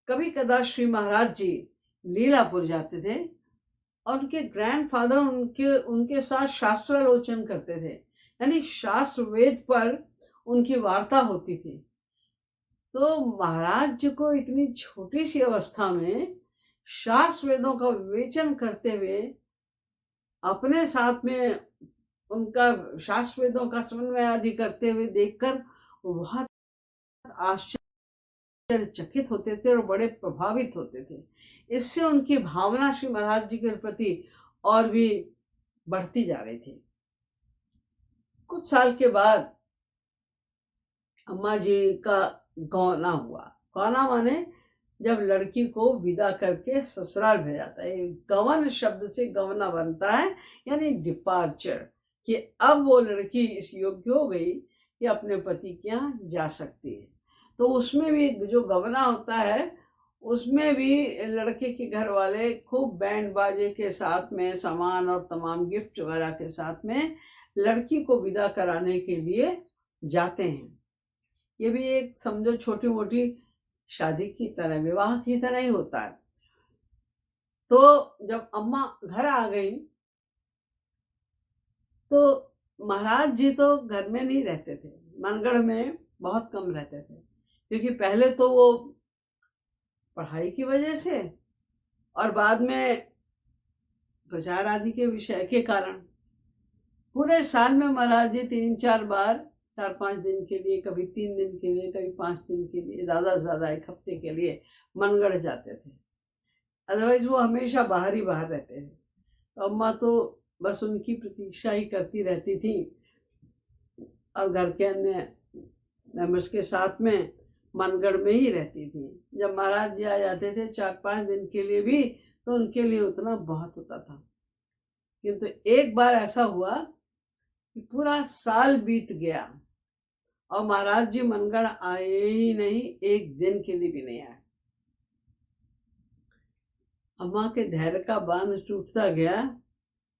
कभी कदा श्री महाराज जी लीलापुर जाते थे और उनके ग्रैंडफादर उनके साथ शास्त्रालोचन करते थे, यानी शास्त्र वेद पर उनकी वार्ता होती थी। तो महाराज जी को इतनी छोटी सी अवस्था में शास्त्र वेदों का विवेचन करते हुए अपने साथ में उनका शास्त्र वेदों का समन्वय आदि करते हुए देखकर बहुत आश्चर्यचकित होते थे और बड़े प्रभावित होते थे। इससे उनकी भावना श्री महाराज जी के प्रति और भी बढ़ती जा रही थी। कुछ साल के बाद अम्मा जी का गौना हुआ। गौना माने जब लड़की को विदा करके ससुराल भेजा जाता है। गवन शब्द से गवना बनता है, यानी डिपार्चर, कि अब वो लड़की इस योग्य हो गई कि अपने पति के यहाँ जा सकती है। तो उसमें भी जो गवना होता है उसमें भी लड़के के घर वाले खूब बैंड बाजे के साथ में, सामान और तमाम गिफ्ट वगैरह के साथ में लड़की को विदा कराने के लिए जाते हैं। ये भी एक समझो छोटी मोटी शादी की तरह, विवाह की तरह ही होता है। तो जब अम्मा घर आ गई तो महाराज जी तो घर में नहीं रहते थे, मनगढ़ में बहुत कम रहते थे, क्योंकि पहले तो वो पढ़ाई की वजह से और बाद में प्रचार आदि के विषय के कारण पूरे साल में महाराज जी 3-4 बार, 4-5 दिन के लिए, कभी 3 दिन के लिए, कभी 5 दिन के लिए, ज़्यादा से ज़्यादा 1 हफ्ते के लिए मनगढ़ जाते थे। अदरवाइज वो हमेशा बाहर ही बाहर रहते थे। तो अम्मा तो बस उनकी प्रतीक्षा ही करती रहती थी और घर के अन्य मेंबर्स के साथ में मनगढ़ में ही रहती थी। जब महाराज जी आ जाते थे 4-5 दिन के लिए भी, तो उनके लिए उतना बहुत होता था। किंतु एक बार ऐसा हुआ कि पूरा साल बीत गया और महाराज जी मनगढ़ आए ही नहीं, 1 दिन के लिए भी नहीं आए। अम्मा के धैर्य का बांध टूटता गया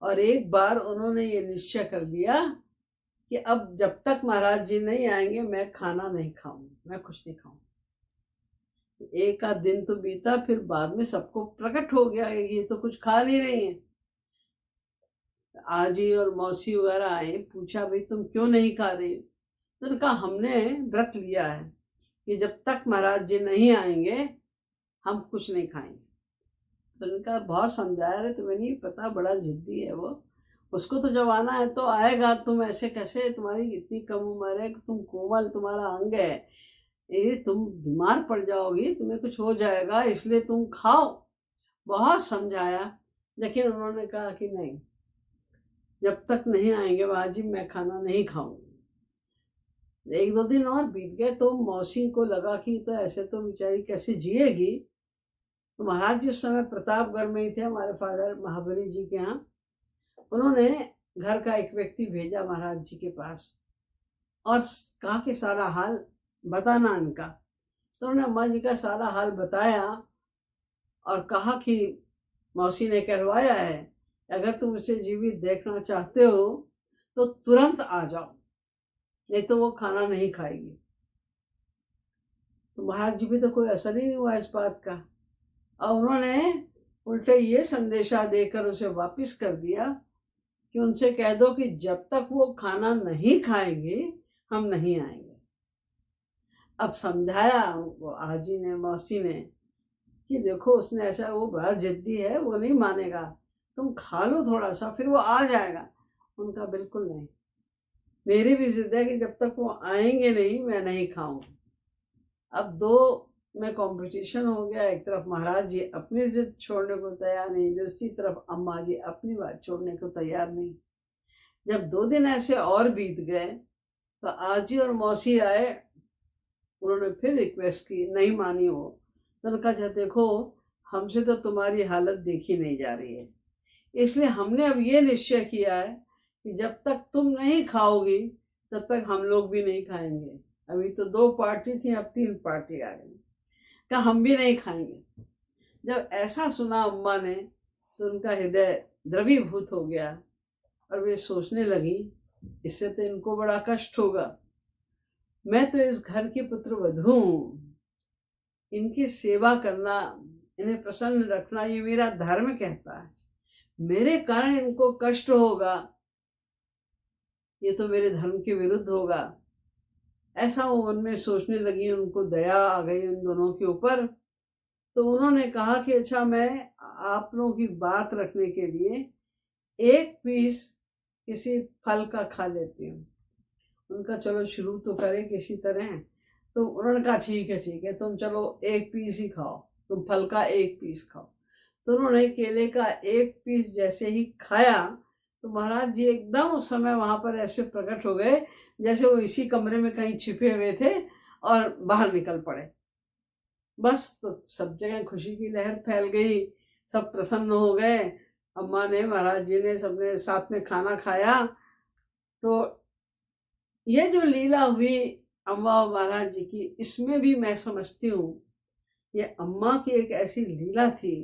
और एक बार उन्होंने ये निश्चय कर लिया कि अब जब तक महाराज जी नहीं आएंगे मैं खाना नहीं खाऊंगी, मैं कुछ नहीं खाऊंगी। 1 आध दिन तो बीता, फिर बाद में सबको प्रकट हो गया कि ये तो कुछ खा नहीं रही है। आजी और मौसी वगैरह आए, पूछा भाई तुम क्यों नहीं खा रही? तो उन्होंने कहा हमने व्रत लिया है कि जब तक महाराज जी नहीं आएंगे हम कुछ नहीं खाएंगे। तो उनका बहुत समझाया, अरे तुम्हें नहीं पता, बड़ा जिद्दी है वो, उसको तो जब आना है तो आएगा, तुम ऐसे कैसे, तुम्हारी इतनी कम उम्र है, तुम कोमल, तुम्हारा अंग है, ये तुम बीमार पड़ जाओगी, तुम्हें कुछ हो जाएगा, इसलिए तुम खाओ। बहुत समझाया, लेकिन उन्होंने कहा कि नहीं, जब तक नहीं आएंगे बाजी मैं खाना नहीं खाऊंगी। 1-2 दिन और बीत गए तो मौसी को लगा कि तो ऐसे तो बेचारी कैसे जिएगी। तो महाराज जी उस समय प्रतापगढ़ में ही थे, हमारे फादर महाबली जी के यहाँ। उन्होंने घर का एक व्यक्ति भेजा महाराज जी के पास और कहा कि सारा हाल बताना इनका। तो उन्होंने अम्मा जी का सारा हाल बताया और कहा कि मौसी ने कहलवाया है, अगर तुम उसे जीवित देखना चाहते हो तो तुरंत आ जाओ, नहीं तो वो खाना नहीं खाएगी। तो महाराज जी भी तो कोई असर ही नहीं हुआ इस बात का, और उन्होंने उल्टे ये संदेशा देकर उसे वापस कर दिया कि उनसे कह दो कि जब तक वो खाना नहीं खाएंगे हम नहीं आएंगे। अब समझाया वो आजी ने, मौसी ने, कि देखो उसने ऐसा, वो बड़ा जिद्दी है, वो नहीं मानेगा, तुम खा लो थोड़ा सा, फिर वो आ जाएगा। उनका बिल्कुल नहीं, मेरी भी जिद है कि जब तक वो आएंगे नहीं मैं नहीं खाऊंगी। अब 2 में कंपटीशन हो गया, एक तरफ महाराज जी अपनी जिद छोड़ने को तैयार नहीं, दूसरी तरफ अम्मा जी अपनी बात छोड़ने को तैयार नहीं। जब 2 दिन ऐसे और बीत गए तो आजी और मौसी आए, उन्होंने फिर रिक्वेस्ट की, नहीं मानी वो। तो उन्होंने कहा देखो हमसे तो तुम्हारी हालत देखी नहीं जा रही है, इसलिए हमने अब ये निश्चय किया है कि जब तक तुम नहीं खाओगी तब तक हम लोग भी नहीं खाएंगे। अभी तो 2 पार्टी थी, अब 3 पार्टी आ गई, कहा हम भी नहीं खाएंगे। जब ऐसा सुना अम्मा ने तो उनका हृदय द्रवीभूत हो गया और वे सोचने लगी, इससे तो इनको बड़ा कष्ट होगा, मैं तो इस घर की पुत्रवधू हूँ, इनकी सेवा करना, इन्हें प्रसन्न रखना ये मेरा धर्म कहता है, मेरे कारण इनको कष्ट होगा, ये तो मेरे धर्म के विरुद्ध होगा। ऐसा वो मन में सोचने लगी, उनको दया आ गई उन दोनों के ऊपर। तो उन्होंने कहा कि अच्छा मैं आप लोगों की बात रखने के लिए 1 पीस किसी फल का खा लेती हूँ। उनका चलो शुरू तो करें किसी तरह। तो उन्होंने कहा ठीक है तुम चलो 1 पीस ही खाओ, तुम फल का 1 पीस खाओ। तो उन्होंने केले का 1 पीस जैसे ही खाया तो महाराज जी एकदम उस समय वहां पर ऐसे प्रकट हो गए जैसे वो इसी कमरे में कहीं छिपे हुए थे और बाहर निकल पड़े। बस तो सब जगह खुशी की लहर फैल गई, सब प्रसन्न हो गए। अम्मा ने, महाराज जी ने, सबने साथ में खाना खाया। तो ये जो लीला हुई अम्मा और महाराज जी की, इसमें भी मैं समझती हूँ ये अम्मा की एक ऐसी लीला थी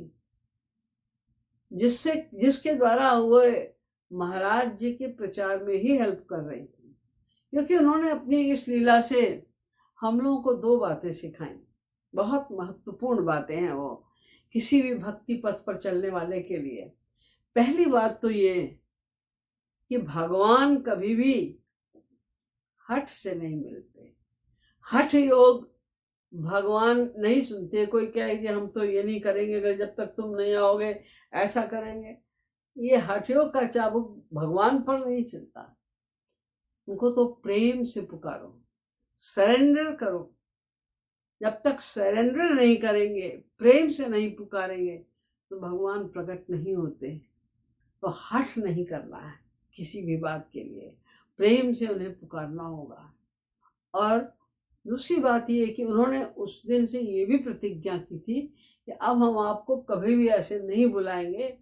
जिसके द्वारा वो महाराज जी के प्रचार में ही हेल्प कर रही थी, क्योंकि उन्होंने अपनी इस लीला से हम लोगों को 2 बातें सिखाई, बहुत महत्वपूर्ण बातें हैं वो किसी भी भक्ति पथ पर चलने वाले के लिए। पहली बात तो ये कि भगवान कभी भी हठ से नहीं मिलते। हठ योग भगवान नहीं सुनते। कोई कहे कि हम तो ये नहीं करेंगे अगर जब तक तुम नहीं आओगे, ऐसा करेंगे। ये हठ योग का चाबुक भगवान पर नहीं चलता। उनको तो प्रेम से पुकारो, सरेंडर करो। जब तक सरेंडर नहीं करेंगे, प्रेम से नहीं पुकारेंगे, तो भगवान प्रकट नहीं होते। तो हठ नहीं करना है किसी भी बात के लिए, प्रेम से उन्हें पुकारना होगा। और दूसरी बात ये कि उन्होंने उस दिन से ये भी प्रतिज्ञा की थी कि अब हम आपको कभी भी ऐसे नहीं बुलाएंगे,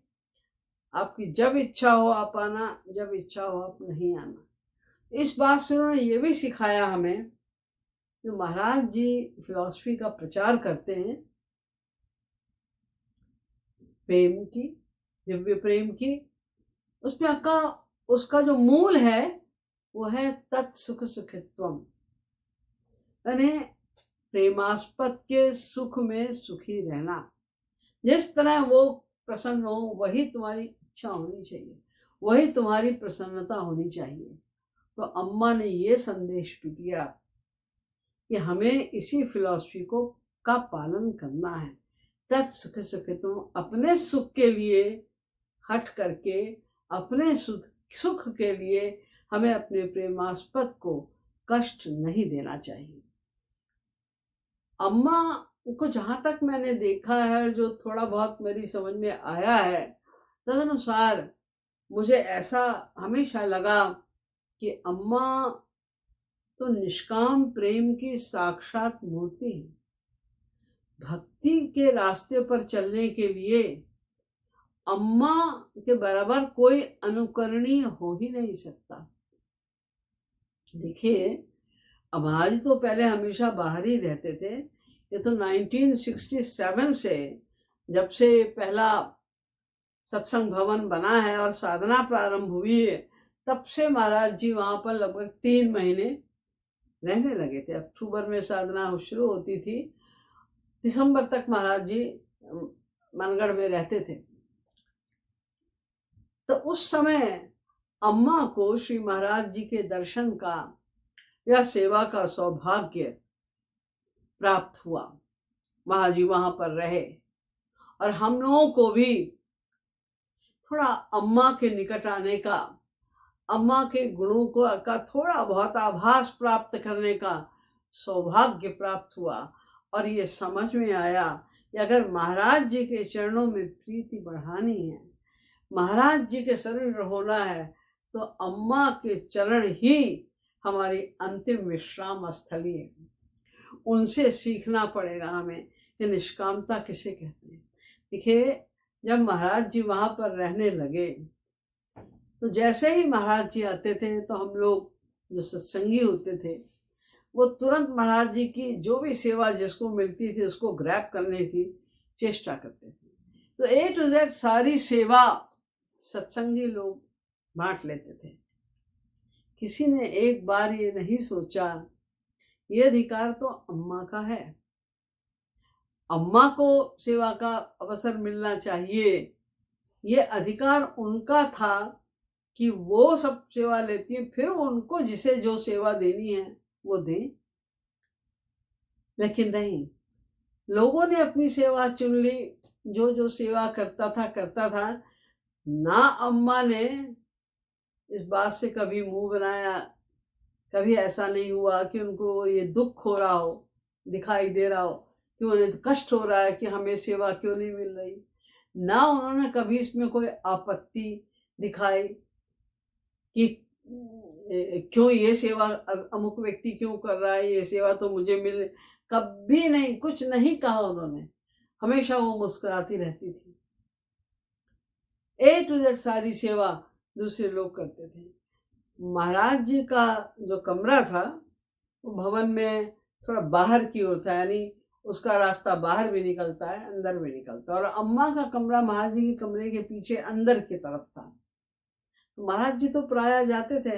आपकी जब इच्छा हो आप आना, जब इच्छा हो आप नहीं आना। इस बात से उन्होंने ये भी सिखाया हमें, जो महाराज जी फिलॉसफी का प्रचार करते हैं, प्रेम की, दिव्य प्रेम की, उसमें उसका जो मूल है वो है तत्सुख सुखित्वम, यानी प्रेमास्पद के सुख में सुखी रहना। जिस तरह वो प्रसन्न हो वही तुम्हारी इच्छा होनी चाहिए, वही तुम्हारी प्रसन्नता होनी चाहिए। तो अम्मा ने ये संदेश भी दिया कि हमें इसी फिलॉसफी का पालन करना है। तत्सुख सुखित्वम, अपने सुख के लिए हट करके, अपने सुख के लिए हमें अपने प्रेमास्पद को कष्ट नहीं देना चाहिए। अम्मा को जहां तक मैंने देखा है, जो थोड़ा बहुत मेरी समझ में आया है, तदनुसार मुझे ऐसा हमेशा लगा कि अम्मा तो निष्काम प्रेम की साक्षात मूर्ति है। भक्ति के रास्ते पर चलने के लिए अम्मा के बराबर कोई अनुकरणीय हो ही नहीं सकता। देखिए, अम्मा जी तो पहले हमेशा बाहर ही रहते थे। ये तो 1967 से, जब से पहला सत्संग भवन बना है और साधना प्रारंभ हुई है, तब से महाराज जी वहां पर लगभग 3 महीने रहने लगे थे। अक्टूबर में साधना शुरू होती थी, दिसंबर तक महाराज जी मनगढ़ में रहते थे। तो उस समय अम्मा को श्री महाराज जी के दर्शन का या सेवा का सौभाग्य प्राप्त हुआ। महाराज जी वहां पर रहे और हम लोगों को भी थोड़ा अम्मा के निकट आने का, अम्मा के गुणों का थोड़ा बहुत आभास प्राप्त करने का सौभाग्य प्राप्त हुआ। और ये समझ में आया कि अगर महाराज जी के चरणों में प्रीति बढ़ानी है, महाराज जी के शरण होना है, तो अम्मा के चरण ही हमारी अंतिम विश्राम स्थली है। उनसे सीखना पड़ेगा हमें कि निष्कामता किसे कहते हैं। देखिए, जब महाराज जी वहां पर रहने लगे, तो जैसे ही महाराज जी आते थे, तो हम लोग जो सत्संगी होते थे, वो तुरंत महाराज जी की जो भी सेवा जिसको मिलती थी उसको ग्रैब करने की चेष्टा करते थे। तो A to Z सारी सेवा सत्संगी लोग बांट लेते थे। किसी ने एक बार ये नहीं सोचा, ये अधिकार तो अम्मा का है, अम्मा को सेवा का अवसर मिलना चाहिए। ये अधिकार उनका था कि वो सब सेवा लेती है, फिर उनको जिसे जो सेवा देनी है वो दें। लेकिन नहीं, लोगों ने अपनी सेवा चुन ली, जो जो सेवा करता था। ना अम्मा ने इस बात से कभी मुंह बनाया, कभी ऐसा नहीं हुआ कि उनको ये दुख हो रहा हो, दिखाई दे रहा हो कि उन्हें कष्ट हो रहा है कि हमें सेवा क्यों नहीं मिल रही। ना उन्होंने कभी इसमें कोई आपत्ति दिखाई कि क्यों ये सेवा अमुक व्यक्ति क्यों कर रहा है, ये सेवा तो मुझे मिल, कभी नहीं, कुछ नहीं कहा उन्होंने। हमेशा वो मुस्कुराती रहती थी। A to Z सारी सेवा दूसरे लोग करते थे। महाराज जी का जो कमरा था वो भवन में थोड़ा बाहर की ओर था, यानी उसका रास्ता बाहर भी निकलता है, अंदर भी निकलता है। और अम्मा का कमरा महाराज जी के कमरे के पीछे अंदर की तरफ था। तो महाराज जी तो प्रायः जाते थे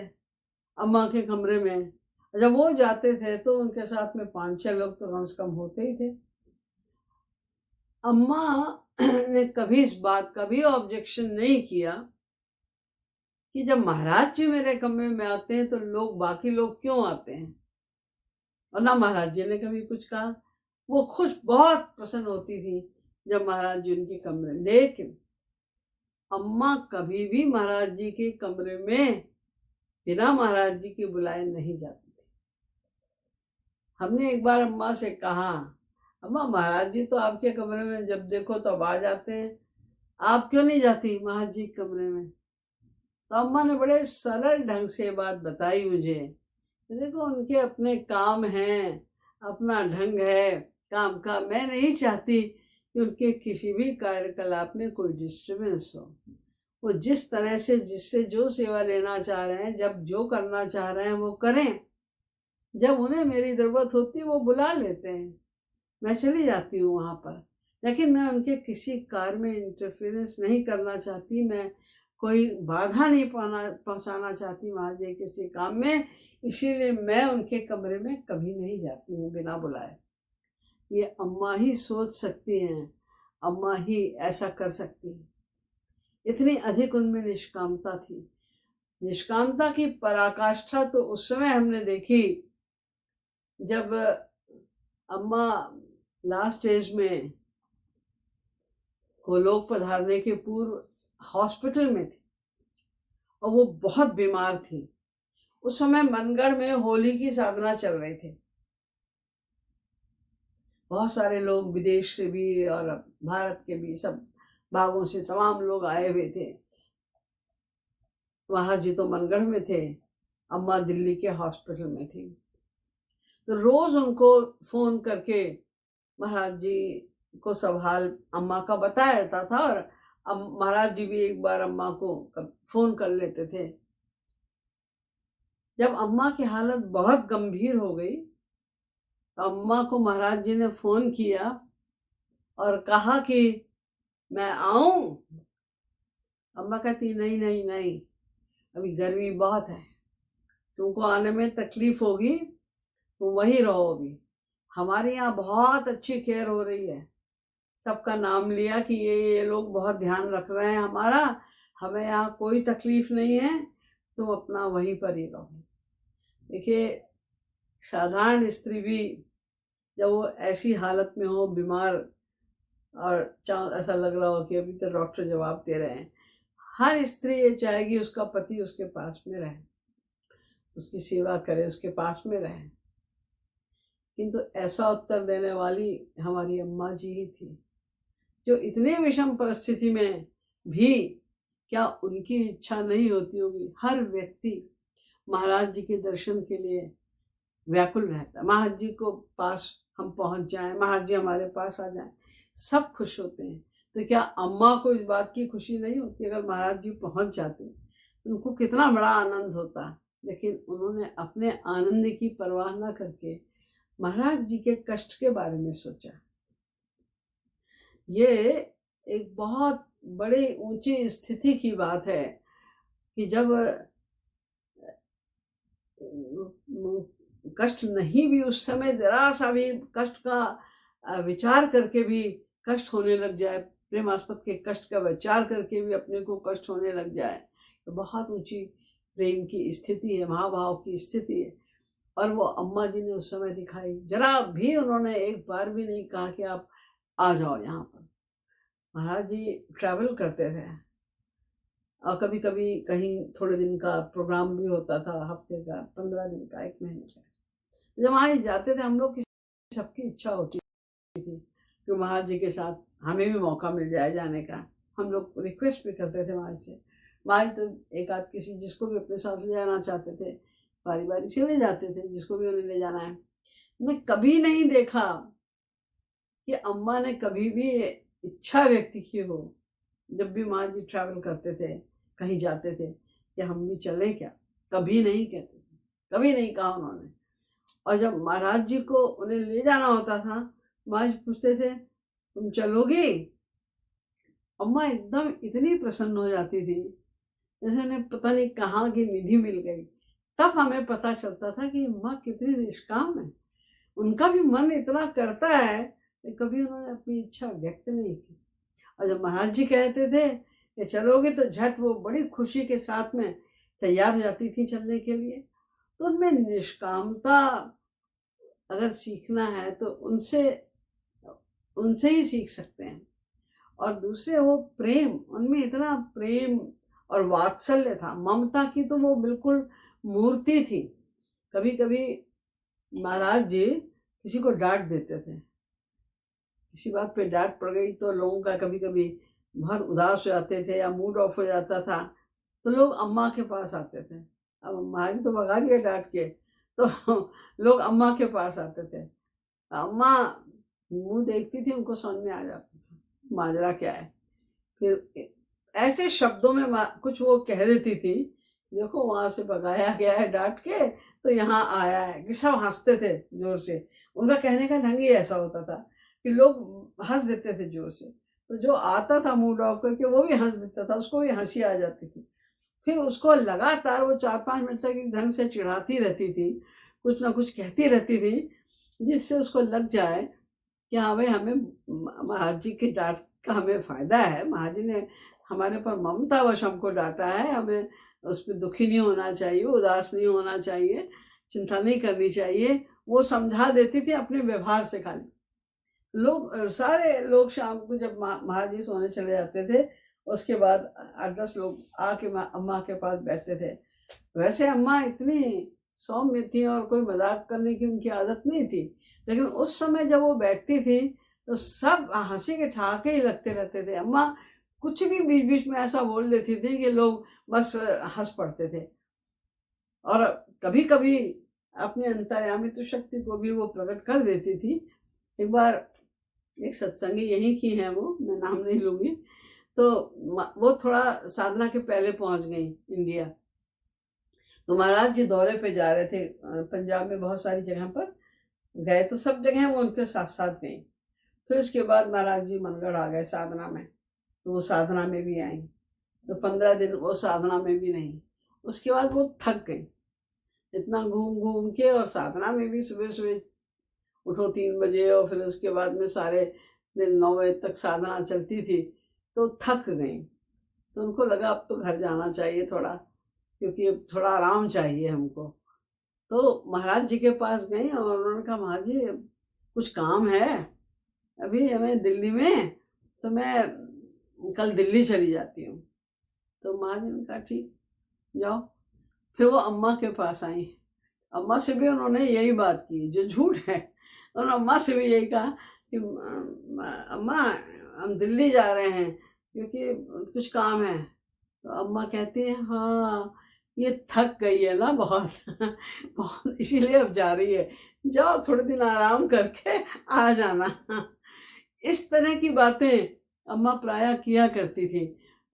अम्मा के कमरे में। जब वो जाते थे तो उनके साथ में 5-6 लोग तो कम से कम होते ही थे। अम्मा ने कभी इस बात का भी ऑब्जेक्शन नहीं किया कि जब महाराज जी मेरे कमरे में आते हैं तो लोग, बाकी लोग क्यों आते हैं, और ना महाराज जी ने कभी कुछ कहा। वो खुश बहुत प्रसन्न होती थी जब महाराज जी उनके कमरे में। लेकिन अम्मा कभी भी महाराज जी के कमरे में बिना महाराज जी के बुलाए नहीं जाती थी। हमने एक बार अम्मा से कहा, अम्मा महाराज जी तो आपके कमरे में जब देखो तब आ जाते हैं, आप क्यों नहीं जाती महाराज जी के कमरे में? तो अम्मा ने बड़े सरल ढंग से बात बताई मुझे। देखो उनके अपने काम हैं, अपना ढंग है काम का। मैं नहीं चाहती कि उनके किसी भी कार्यकलाप में कोई डिस्टर्बेंस हो। वो जिस तरह से, जिससे जो सेवा लेना चाह रहे हैं, जब जो करना चाह रहे हैं वो करें। जब उन्हें मेरी ज़रूरत होती है वो बुला लेते हैं, मैं चली जाती हूँ वहाँ पर। लेकिन मैं उनके किसी कार्य में इंटरफेरेंस नहीं करना चाहती, मैं कोई बाधा नहीं पहुँचाना चाहती महाराज जी किसी काम में। इसीलिए मैं उनके कमरे में कभी नहीं जाती हूँ बिना बुलाए। ये अम्मा ही सोच सकती हैं, अम्मा ही ऐसा कर सकती हैं। इतनी अधिक उनमें निष्कामता थी। निष्कामता की पराकाष्ठा तो उस समय हमने देखी जब अम्मा लास्ट स्टेज में गोलोक पधारने के पूर्व हॉस्पिटल में थी और वो बहुत बीमार थी। उस समय मनगढ़ में होली की साधना चल रही थी। बहुत सारे लोग विदेश से भी और भारत के भी, सब भागों से तमाम लोग आए हुए थे। वहां जी तो मनगढ़ में थे, अम्मा दिल्ली के हॉस्पिटल में थी। तो रोज उनको फोन करके महाराज जी को सब हाल अम्मा का बताया जाता था, और महाराज जी भी एक बार अम्मा को फोन कर लेते थे। जब अम्मा की हालत बहुत गंभीर हो गई तो अम्मा को महाराज जी ने फोन किया और कहा कि मैं आऊं। अम्मा कहती नहीं नहीं नहीं, अभी गर्मी बहुत है, तुमको आने में तकलीफ होगी, तुम वहीं रहो। अभी हमारे यहाँ बहुत अच्छी केयर हो रही है। सबका नाम लिया कि ये लोग बहुत ध्यान रख रहे हैं हमारा, हमें यहाँ कोई तकलीफ नहीं है, तुम अपना वहीं पर ही रहो। देखिए, साधारण स्त्री भी जब वो ऐसी हालत में हो, बीमार, और ऐसा लग रहा हो कि अभी तो डॉक्टर जवाब दे रहे हैं, हर स्त्री ये चाहेगी उसका पति उसके पास में रहे, उसकी सेवा करे, उसके पास में रहे। किंतु ऐसा उत्तर देने वाली हमारी अम्मा जी ही थी, जो इतने विषम परिस्थिति में भी, क्या उनकी इच्छा नहीं होती होगी? हर व्यक्ति महाराज जी के दर्शन के लिए व्याकुल रहता है। महाराज जी को पास हम पहुंच जाएं, महाराज जी हमारे पास आ जाएं, सब खुश होते हैं। तो क्या अम्मा को इस बात की खुशी नहीं होती? अगर महाराज जी पहुंच जाते तो उनको कितना बड़ा आनंद होता। लेकिन उन्होंने अपने आनंद की परवाह न करके महाराज जी के कष्ट के बारे में सोचा। ये एक बहुत बड़ी ऊंची स्थिति की बात है कि जब कष्ट नहीं भी, उस समय जरा सा भी कष्ट का विचार करके भी कष्ट होने लग जाए, प्रेमास्पद के कष्ट का विचार करके भी अपने को कष्ट होने लग जाए, तो बहुत ऊंची प्रेम की स्थिति है, महाभाव की स्थिति है। और वो अम्मा जी ने उस समय दिखाई। जरा भी उन्होंने एक बार भी नहीं कहा कि आप आ जाओ यहाँ पर। महाराज जी ट्रैवल करते थे और कभी कभी कहीं थोड़े दिन का प्रोग्राम भी होता था, हफ्ते का, 15 दिन का, 1 महीने का। जब वहाँ जाते थे हम लोग की सबकी इच्छा होती थी कि महाराज जी के साथ हमें भी मौका मिल जाए जाने का। हम लोग रिक्वेस्ट भी करते थे महाराज से। महाराज तो एक आध किसी जिसको भी अपने साथ ले जाना चाहते थे, बारी बारी से ले जाते थे जिसको भी उन्हें ले जाना है। मैंने कभी नहीं देखा कि अम्मा ने कभी भी इच्छा व्यक्त की हो, जब भी महाराज जी ट्रैवल करते थे, कहीं जाते थे, कि हम भी चलें क्या। कभी नहीं कहते थे, कभी नहीं कहा उन्होंने। और जब महाराज जी को उन्हें ले जाना होता था महाराज पूछते थे तुम चलोगी? अम्मा एकदम इतनी प्रसन्न हो जाती थी जैसे उन्हें पता नहीं कहाँ की निधि मिल गई। तब हमें पता चलता था कि अम्मा कितनी निष्काम है, उनका भी मन इतना करता है कि कभी उन्होंने अपनी इच्छा व्यक्त नहीं की। और जब महाराज जी कहते थे कि चलोगे तो झट वो बड़ी खुशी के साथ में तैयार हो जाती थी चलने के लिए। तो उनमें निष्कामता अगर सीखना है तो उनसे उनसे ही सीख सकते हैं। और दूसरे वो प्रेम, उनमें इतना प्रेम और वात्सल्य था, ममता की तो वो बिल्कुल मूर्ति थी। कभी कभी महाराज जी किसी को डांट देते थे, किसी बात पे डांट पड़ गई तो लोगों का कभी कभी बहुत उदास हो जाते थे या मूड ऑफ हो जाता था, तो लोग अम्मा के पास आते थे। अब महाराज तो भगा दिया डांट के, तो लोग अम्मा के पास आते थे। अम्मा मुंह देखती थी, उनको समझ में आ जाता था माजरा क्या है। फिर ऐसे शब्दों में कुछ वो कह देती थी, देखो वहां से भगाया गया है डांट के तो यहाँ आया है, कि सब हंसते थे जोर से। उनका कहने का ढंग ही ऐसा होता था कि लोग हंस देते थे जोर से, तो जो आता था मूड ऑफ करके वो भी हंस देता था, उसको भी हंसी आ जाती थी। फिर उसको लगातार वो 4-5 मिनट तक एक ढंग से चिढ़ाती रहती थी, कुछ ना कुछ कहती रहती थी, जिससे उसको लग जाए कि हाँ भाई हमें महाराज जी की डांट का हमें फायदा है, महाराज जी ने हमारे ऊपर ममतावश हमको डांटा है, हमें उस पर दुखी नहीं होना चाहिए, उदास नहीं होना चाहिए, चिंता नहीं करनी चाहिए। वो समझा देती थी अपने व्यवहार से। खाली लोग, सारे लोग शाम को जब महाराज जी सोने चले जाते थे, उसके बाद 8-10 लोग आके अम्मा के पास बैठते थे। वैसे अम्मा इतनी सौम्य थी और कोई मजाक करने की उनकी आदत नहीं थी, लेकिन उस समय जब वो बैठती थी तो सब हंसी के ठहाके ही लगते रहते थे। अम्मा कुछ भी बीच बीच में ऐसा बोल देती थी कि लोग बस हंस पड़ते थे। और कभी कभी अपने अंतर्यामित्व शक्ति को भी वो प्रकट कर देती थी। एक बार एक सत्संगी यहीं की है, वो मैं नाम नहीं लूंगी, तो वो थोड़ा साधना के पहले पहुंच गई इंडिया। तो महाराज जी दौरे पे जा रहे थे, पंजाब में बहुत सारी जगह पर गए, तो सब जगह वो उनके साथ साथ गई। फिर उसके बाद महाराज जी मनगढ़ आ गए साधना में, तो वो साधना में भी आई, तो 15 दिन वो साधना में भी नहीं। उसके बाद वो थक गई इतना घूम घूम के, और साधना में भी सुबह सुबह उठो 3 बजे, और फिर उसके बाद में सारे दिन 9 बजे तक साधना चलती थी, तो थक गई। तो उनको लगा अब तो घर जाना चाहिए थोड़ा, क्योंकि अब थोड़ा आराम चाहिए हमको। तो महाराज जी के पास गई और उन्होंने कहा महाराज जी कुछ काम है अभी हमें दिल्ली में, तो मैं कल दिल्ली चली जाती हूँ। तो महाराज ने कहा ठीक जाओ। फिर वो अम्मा के पास आई, अम्मा से भी उन्होंने यही बात की जो झूठ है। उन्होंने अम्मा से भी यही कहा कि अम्मा हम दिल्ली जा रहे हैं क्योंकि कुछ काम है। तो अम्मा कहती है हाँ ये थक गई है ना बहुत बहुत, इसीलिए अब जा रही है, जाओ थोड़े दिन आराम करके आ जाना। इस तरह की बातें अम्मा प्रायः किया करती थी,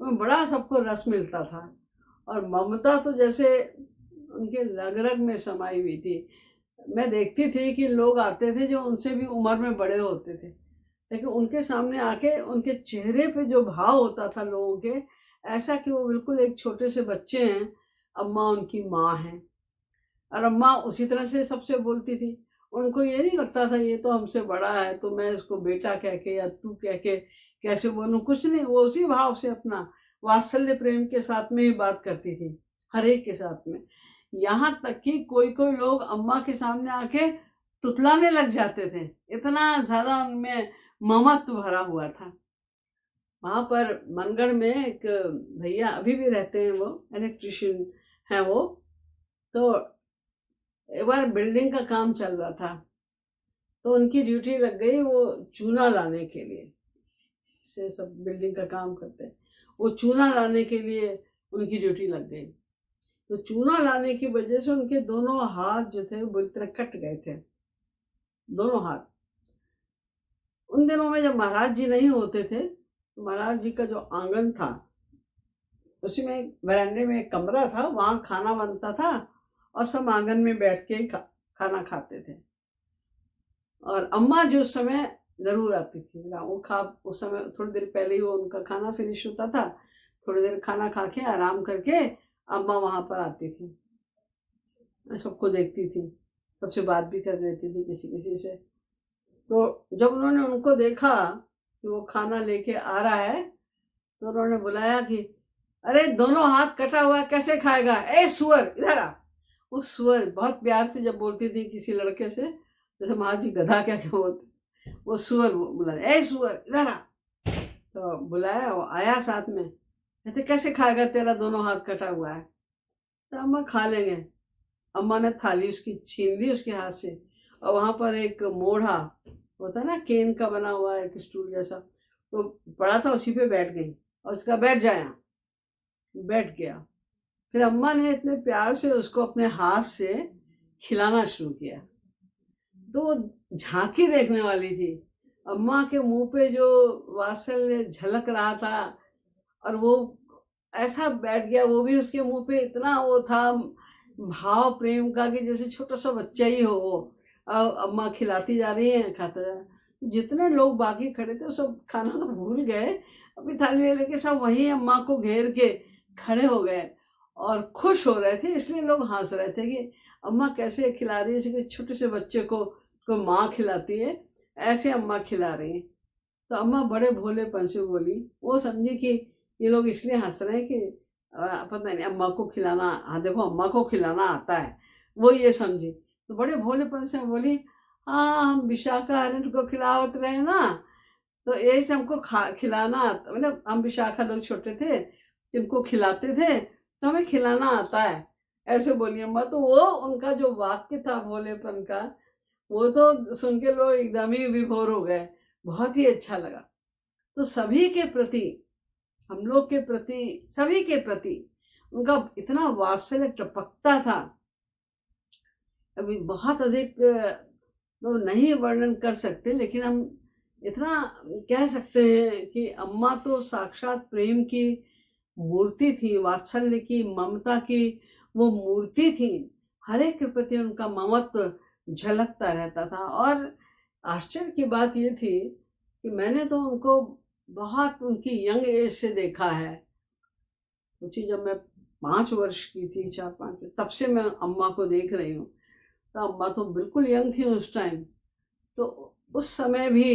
तो बड़ा सबको रस मिलता था। और ममता तो जैसे उनके रग रग में समाई हुई थी। मैं देखती थी कि लोग आते थे जो उनसे भी उम्र में बड़े होते थे, लेकिन उनके सामने आके उनके चेहरे पे जो भाव होता था लोगों के, ऐसा कि वो बिल्कुल एक छोटे से बच्चे हैं, अम्मा उनकी माँ है। और अम्मा उसी तरह से सबसे बोलती थी। उनको ये नहीं लगता था ये तो हमसे बड़ा है तो मैं इसको बेटा कह के या तू कह के कैसे बोलूं, कुछ नहीं, वो उसी भाव से अपना वात्सल्य प्रेम के साथ में ही बात करती थी हर एक के साथ में। यहाँ तक कि कोई कोई लोग अम्मा के सामने आके तुतलाने लग जाते थे, इतना ज्यादा उनमें ममत्व भरा हुआ था। वहां पर मनगढ़ में एक भैया अभी भी रहते हैं, वो इलेक्ट्रिशियन है वो। तो एक बार बिल्डिंग का काम चल रहा था, तो उनकी ड्यूटी लग गई वो चूना लाने के लिए, से सब बिल्डिंग का काम करते हैं, वो चूना लाने के लिए उनकी ड्यूटी लग गई। तो चूना लाने की वजह से उनके दोनों हाथ जो थे वो बुरी तरह कट गए थे, दोनों हाथ। उन दिनों में जब महाराज जी नहीं होते थे, तो महाराज जी का जो आंगन था उसी में वरांडे में एक कमरा था, वहां खाना बनता था और सब आंगन में बैठ के खाना खाते थे। और अम्मा जो उस समय जरूर आती थी। वो खा उस समय थोड़ी देर पहले ही वो उनका खाना फिनिश होता था, थोड़ी देर खाना खा के आराम करके अम्मा वहां पर आती थी, सबको देखती थी, सबसे बात भी कर लेती थी किसी किसी से। तो जब उन्होंने उनको देखा कि वो खाना लेके आ रहा है, तो उन्होंने बुलाया कि अरे दोनों हाथ कटा हुआ है, कैसे खाएगा, ए सुअर इधर आ। वो सुअर बहुत प्यार से जब बोलती थी किसी लड़के से, जैसे माँ जी गधा क्या क्या बोलते, वो सुअर बुलाया, ए सुअर इधर आ। तो बुलाया, वो आया साथ में, कहते कैसे खाएगा, तेरा दोनों हाथ कटा हुआ है। तो अम्मा खा लेंगे। अम्मा ने थाली उसकी छीन ली उसके हाथ से, और वहां पर एक मोढ़ा होता है ना, केन का बना हुआ एक स्टूल जैसा, तो पड़ा था, उसी पे बैठ गई और उसका बैठ जाया, बैठ गया। फिर अम्मा ने इतने प्यार से उसको अपने हाथ से खिलाना शुरू किया। तो वो झांकी देखने वाली थी, अम्मा के मुंह पे जो वात्सल्य झलक रहा था, और वो ऐसा बैठ गया, वो भी उसके मुंह पे इतना वो था भाव प्रेम का कि जैसे छोटा सा बच्चा ही हो वो। अम्मा खिलाती जा रही है, खाता जा रहा है। जितने लोग बाकी खड़े थे सब खाना तो भूल गए, अपनी थाली ले लेके सब वही अम्मा को घेर के खड़े हो गए और खुश हो रहे थे। इसलिए लोग हंस रहे थे कि अम्मा कैसे खिला रही है, जैसे कि छोटे से बच्चे को माँ खिलाती है, ऐसे अम्मा खिला रही है। तो अम्मा बड़े भोलेपन से बोली, वो समझी कि ये लोग इसलिए हंस रहे हैं कि पता नहीं अम्मा को खिलाना, हाँ देखो अम्मा को खिलाना आता है, वो ये समझी। तो बड़े भोलेपन से बोली, हाँ हम विशाखा हरिण को खिलावत रहे ना, तो यही से हमको खिलाना आता, मतलब हम विशाखा लोग छोटे थे, तिनको खिलाते थे, तो हमें खिलाना आता है, ऐसे बोली अम्मा। तो वो उनका जो वाक्य था भोलेपन का, वो तो सुन के लोग एकदम ही विभोर हो गए, बहुत ही अच्छा लगा। तो सभी के प्रति, हम लोग के प्रति, सभी के प्रति उनका इतना वात्सल्य टपकता था, अभी बहुत अधिक तो नहीं वर्णन कर सकते, लेकिन हम इतना कह सकते हैं कि अम्मा तो साक्षात प्रेम की मूर्ति थी, वात्सल्य की, ममता की वो मूर्ति थी। हर एक के प्रति उनका ममत्व झलकता रहता था। और आश्चर्य की बात ये थी कि मैंने तो उनको बहुत उनकी यंग एज से देखा है। सोचिए जब मैं 5 वर्ष की थी, 4-5, तब से मैं अम्मा को देख रही हूँ। तो अम्मा तो बिल्कुल यंग थी उस टाइम। तो उस समय भी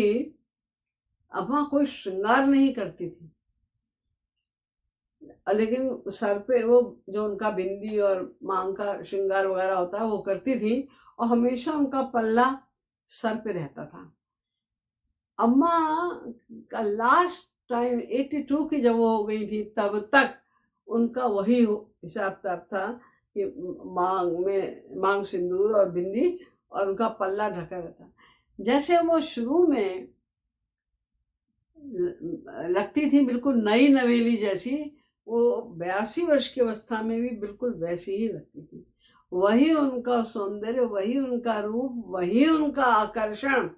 अम्मा कोई श्रृंगार नहीं करती थी, लेकिन सर पे वो जो उनका बिंदी और मांग का श्रृंगार वगैरह होता है वो करती थी, और हमेशा उनका पल्ला सर पे रहता था। अम्मा का लास्ट टाइम 82 की जब वो हो गई थी, तब तक उनका वही हिसाब किताब था कि मांग सिंदूर और बिंदी, और उनका पल्ला ढका रहता। जैसे वो शुरू में लगती थी बिल्कुल नई नवेली जैसी, वो 82 वर्ष की अवस्था में भी बिल्कुल वैसी ही लगती थी। वही उनका सौंदर्य, वही उनका रूप, वही उनका आकर्षण।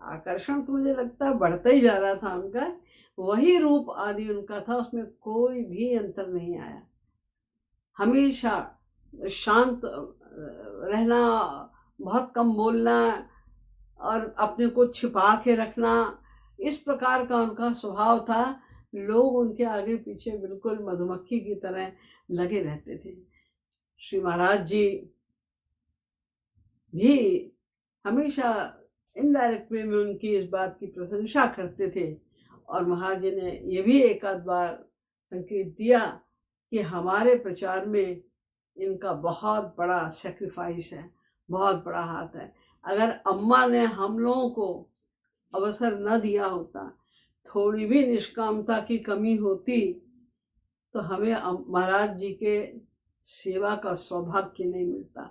आकर्षण तो मुझे लगता है बढ़ता ही जा रहा था उनका, वही रूप आदि उनका था, उसमें कोई भी अंतर नहीं आया। हमेशा शांत रहना, बहुत कम बोलना, और अपने को छिपा के रखना, इस प्रकार का उनका स्वभाव था। लोग उनके आगे पीछे बिल्कुल मधुमक्खी की तरह लगे रहते थे। श्री महाराज जी भी हमेशा इनडायरेक्ट वे में उनकी इस बात की प्रशंसा करते थे। और महाराज जी ने यह भी एक आध बार संकेत दिया कि हमारे प्रचार में इनका बहुत बड़ा सेक्रीफाइस है, बहुत बड़ा हाथ है। अगर अम्मा ने हम लोगों को अवसर न दिया होता, थोड़ी भी निष्कामता की कमी होती, तो हमें महाराज जी के सेवा का सौभाग्य नहीं मिलता।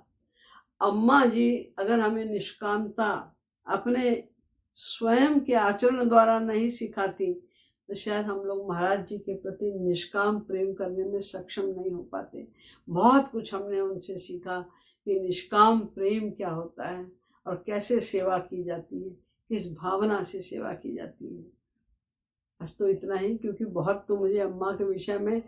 अम्मा जी अगर हमें निष्कामता अपने स्वयं के आचरण द्वारा नहीं सिखाती, तो शायद हम लोग महाराज जी के प्रति निष्काम प्रेम करने में सक्षम नहीं हो पाते। बहुत कुछ हमने उनसे सीखा कि निष्काम प्रेम क्या होता है और कैसे सेवा की जाती है, किस भावना से सेवा की जाती है। आज तो इतना ही, क्योंकि बहुत तो मुझे अम्मा के विषय में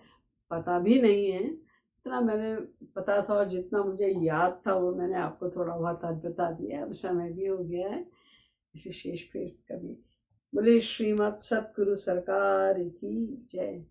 पता भी नहीं है। इतना मैंने पता था, और जितना मुझे याद था वो मैंने आपको थोड़ा बहुत आज बता दिया। अब समय भी हो गया है, इसी शेष फिर कभी बोले श्रीमद सतगुरु सरकार की जय।